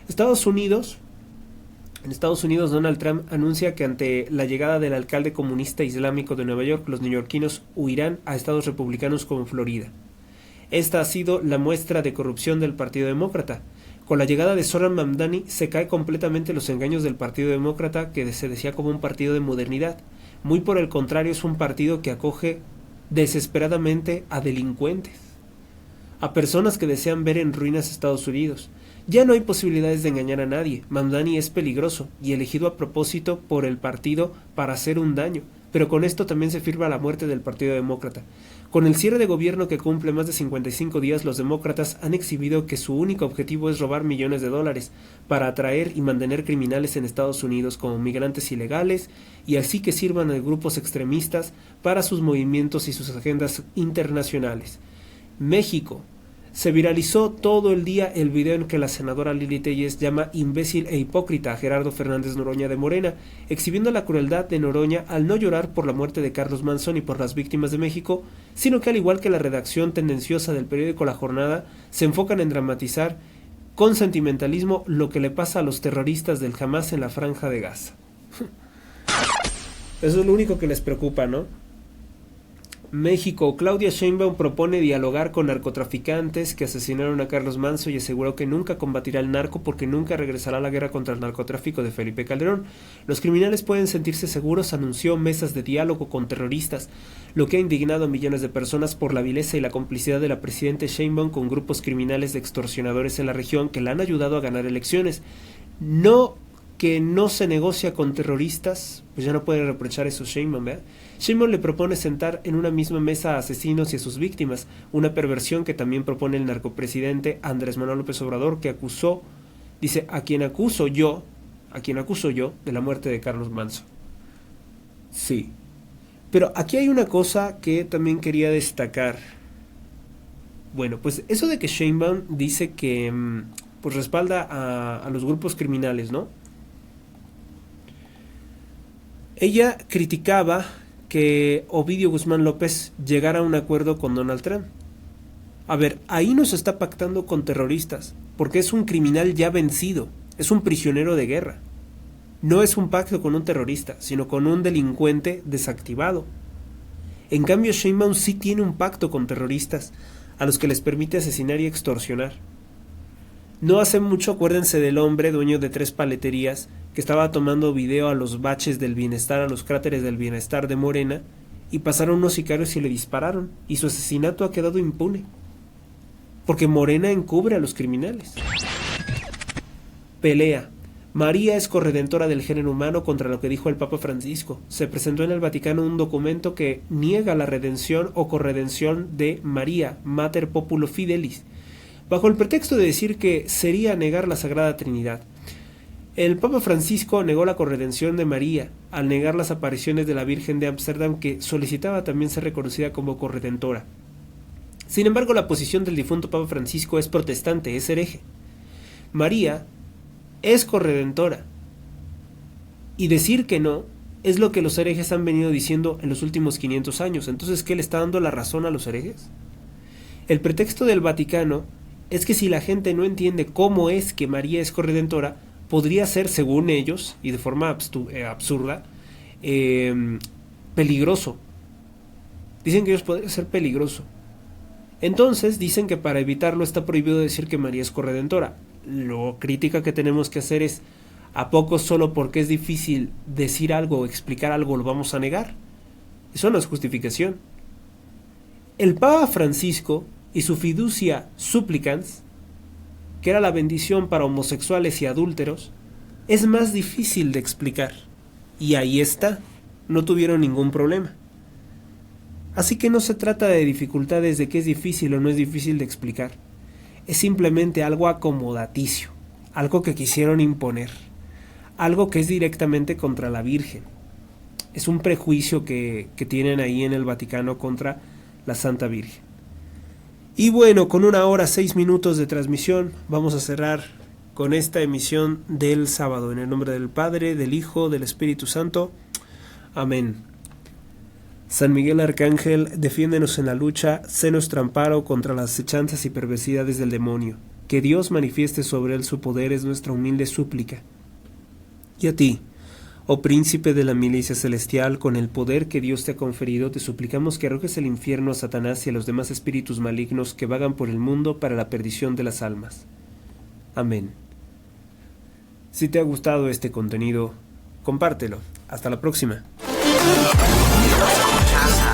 En Estados Unidos, Donald Trump anuncia que ante la llegada del alcalde comunista islámico de Nueva York, los neoyorquinos huirán a estados republicanos como Florida. Esta ha sido la muestra de corrupción del Partido Demócrata. Con la llegada de Zohran Mamdani se cae completamente los engaños del Partido Demócrata, que se decía como un partido de modernidad. Muy por el contrario, es un partido que acoge desesperadamente a delincuentes, a personas que desean ver en ruinas Estados Unidos. Ya no hay posibilidades de engañar a nadie. Mamdani es peligroso y elegido a propósito por el partido para hacer un daño, pero con esto también se firma la muerte del Partido Demócrata. Con el cierre de gobierno que cumple más de 55 días, los demócratas han exhibido que su único objetivo es robar millones de dólares para atraer y mantener criminales en Estados Unidos como migrantes ilegales, y así que sirvan a grupos extremistas para sus movimientos y sus agendas internacionales. México. Se viralizó todo el día el video en que la senadora Lili Telles llama imbécil e hipócrita a Gerardo Fernández Noroña de Morena, exhibiendo la crueldad de Noroña al no llorar por la muerte de Carlos Manso ni por las víctimas de México, sino que al igual que la redacción tendenciosa del periódico La Jornada, se enfocan en dramatizar con sentimentalismo lo que le pasa a los terroristas del Hamás en la Franja de Gaza. Eso es lo único que les preocupa, ¿no? México. Claudia Sheinbaum propone dialogar con narcotraficantes que asesinaron a Carlos Manso y aseguró que nunca combatirá el narco porque nunca regresará a la guerra contra el narcotráfico de Felipe Calderón. Los criminales pueden sentirse seguros, anunció mesas de diálogo con terroristas, lo que ha indignado a millones de personas por la vileza y la complicidad de la presidenta Sheinbaum con grupos criminales de extorsionadores en la región que la han ayudado a ganar elecciones. Que no se negocia con terroristas, pues ya no puede reprochar eso Sheinbaum, ¿verdad? Sheinbaum le propone sentar en una misma mesa a asesinos y a sus víctimas, una perversión que también propone el narcopresidente Andrés Manuel López Obrador, que dice, a quien acuso yo de la muerte de Carlos Manso. Sí. Pero aquí hay una cosa que también quería destacar. Bueno, pues eso de que Sheinbaum dice que pues respalda a los grupos criminales, ¿no? Ella criticaba que Ovidio Guzmán López llegara a un acuerdo con Donald Trump. A ver, ahí no se está pactando con terroristas, porque es un criminal ya vencido, es un prisionero de guerra. No es un pacto con un terrorista, sino con un delincuente desactivado. En cambio, Sheinbaum sí tiene un pacto con terroristas, a los que les permite asesinar y extorsionar. No hace mucho, acuérdense del hombre dueño de 3 paleterías que estaba tomando video a los baches del bienestar, a los cráteres del bienestar de Morena, y pasaron unos sicarios y le dispararon, y su asesinato ha quedado impune, porque Morena encubre a los criminales. Pelea. María es corredentora del género humano contra lo que dijo el Papa Francisco. Se presentó en el Vaticano un documento que niega la redención o corredención de María, Mater Populo Fidelis, bajo el pretexto de decir que sería negar la Sagrada Trinidad. El Papa Francisco negó la corredención de María al negar las apariciones de la Virgen de Ámsterdam, que solicitaba también ser reconocida como corredentora. Sin embargo, la posición del difunto Papa Francisco es protestante, es hereje. María es corredentora, y decir que no es lo que los herejes han venido diciendo en los últimos 500 años. Entonces, ¿qué le está dando la razón a los herejes? El pretexto del Vaticano es que si la gente no entiende cómo es que María es corredentora, podría ser, según ellos, y de forma absurda, peligroso. Dicen que ellos podría ser peligroso. Entonces dicen que para evitarlo está prohibido decir que María es corredentora. Lo crítica que tenemos que hacer es, ¿a poco solo porque es difícil decir algo o explicar algo lo vamos a negar? Eso no es justificación. El Papa Francisco y su fiducia supplicans, que era la bendición para homosexuales y adúlteros, es más difícil de explicar. Y ahí está, no tuvieron ningún problema. Así que no se trata de dificultades de que es difícil o no es difícil de explicar. Es simplemente algo acomodaticio, algo que quisieron imponer, algo que es directamente contra la Virgen. Es un prejuicio que tienen ahí en el Vaticano contra la Santa Virgen. Y bueno, con 1 hora 6 minutos de transmisión, vamos a cerrar con esta emisión del sábado. En el nombre del Padre, del Hijo, del Espíritu Santo. Amén. San Miguel Arcángel, defiéndenos en la lucha, sé nuestro amparo contra las acechanzas y perversidades del demonio. Que Dios manifieste sobre él su poder es nuestra humilde súplica. Y a ti, oh príncipe de la milicia celestial, con el poder que Dios te ha conferido, te suplicamos que arrojes al infierno a Satanás y a los demás espíritus malignos que vagan por el mundo para la perdición de las almas. Amén. Si te ha gustado este contenido, compártelo. Hasta la próxima. Hasta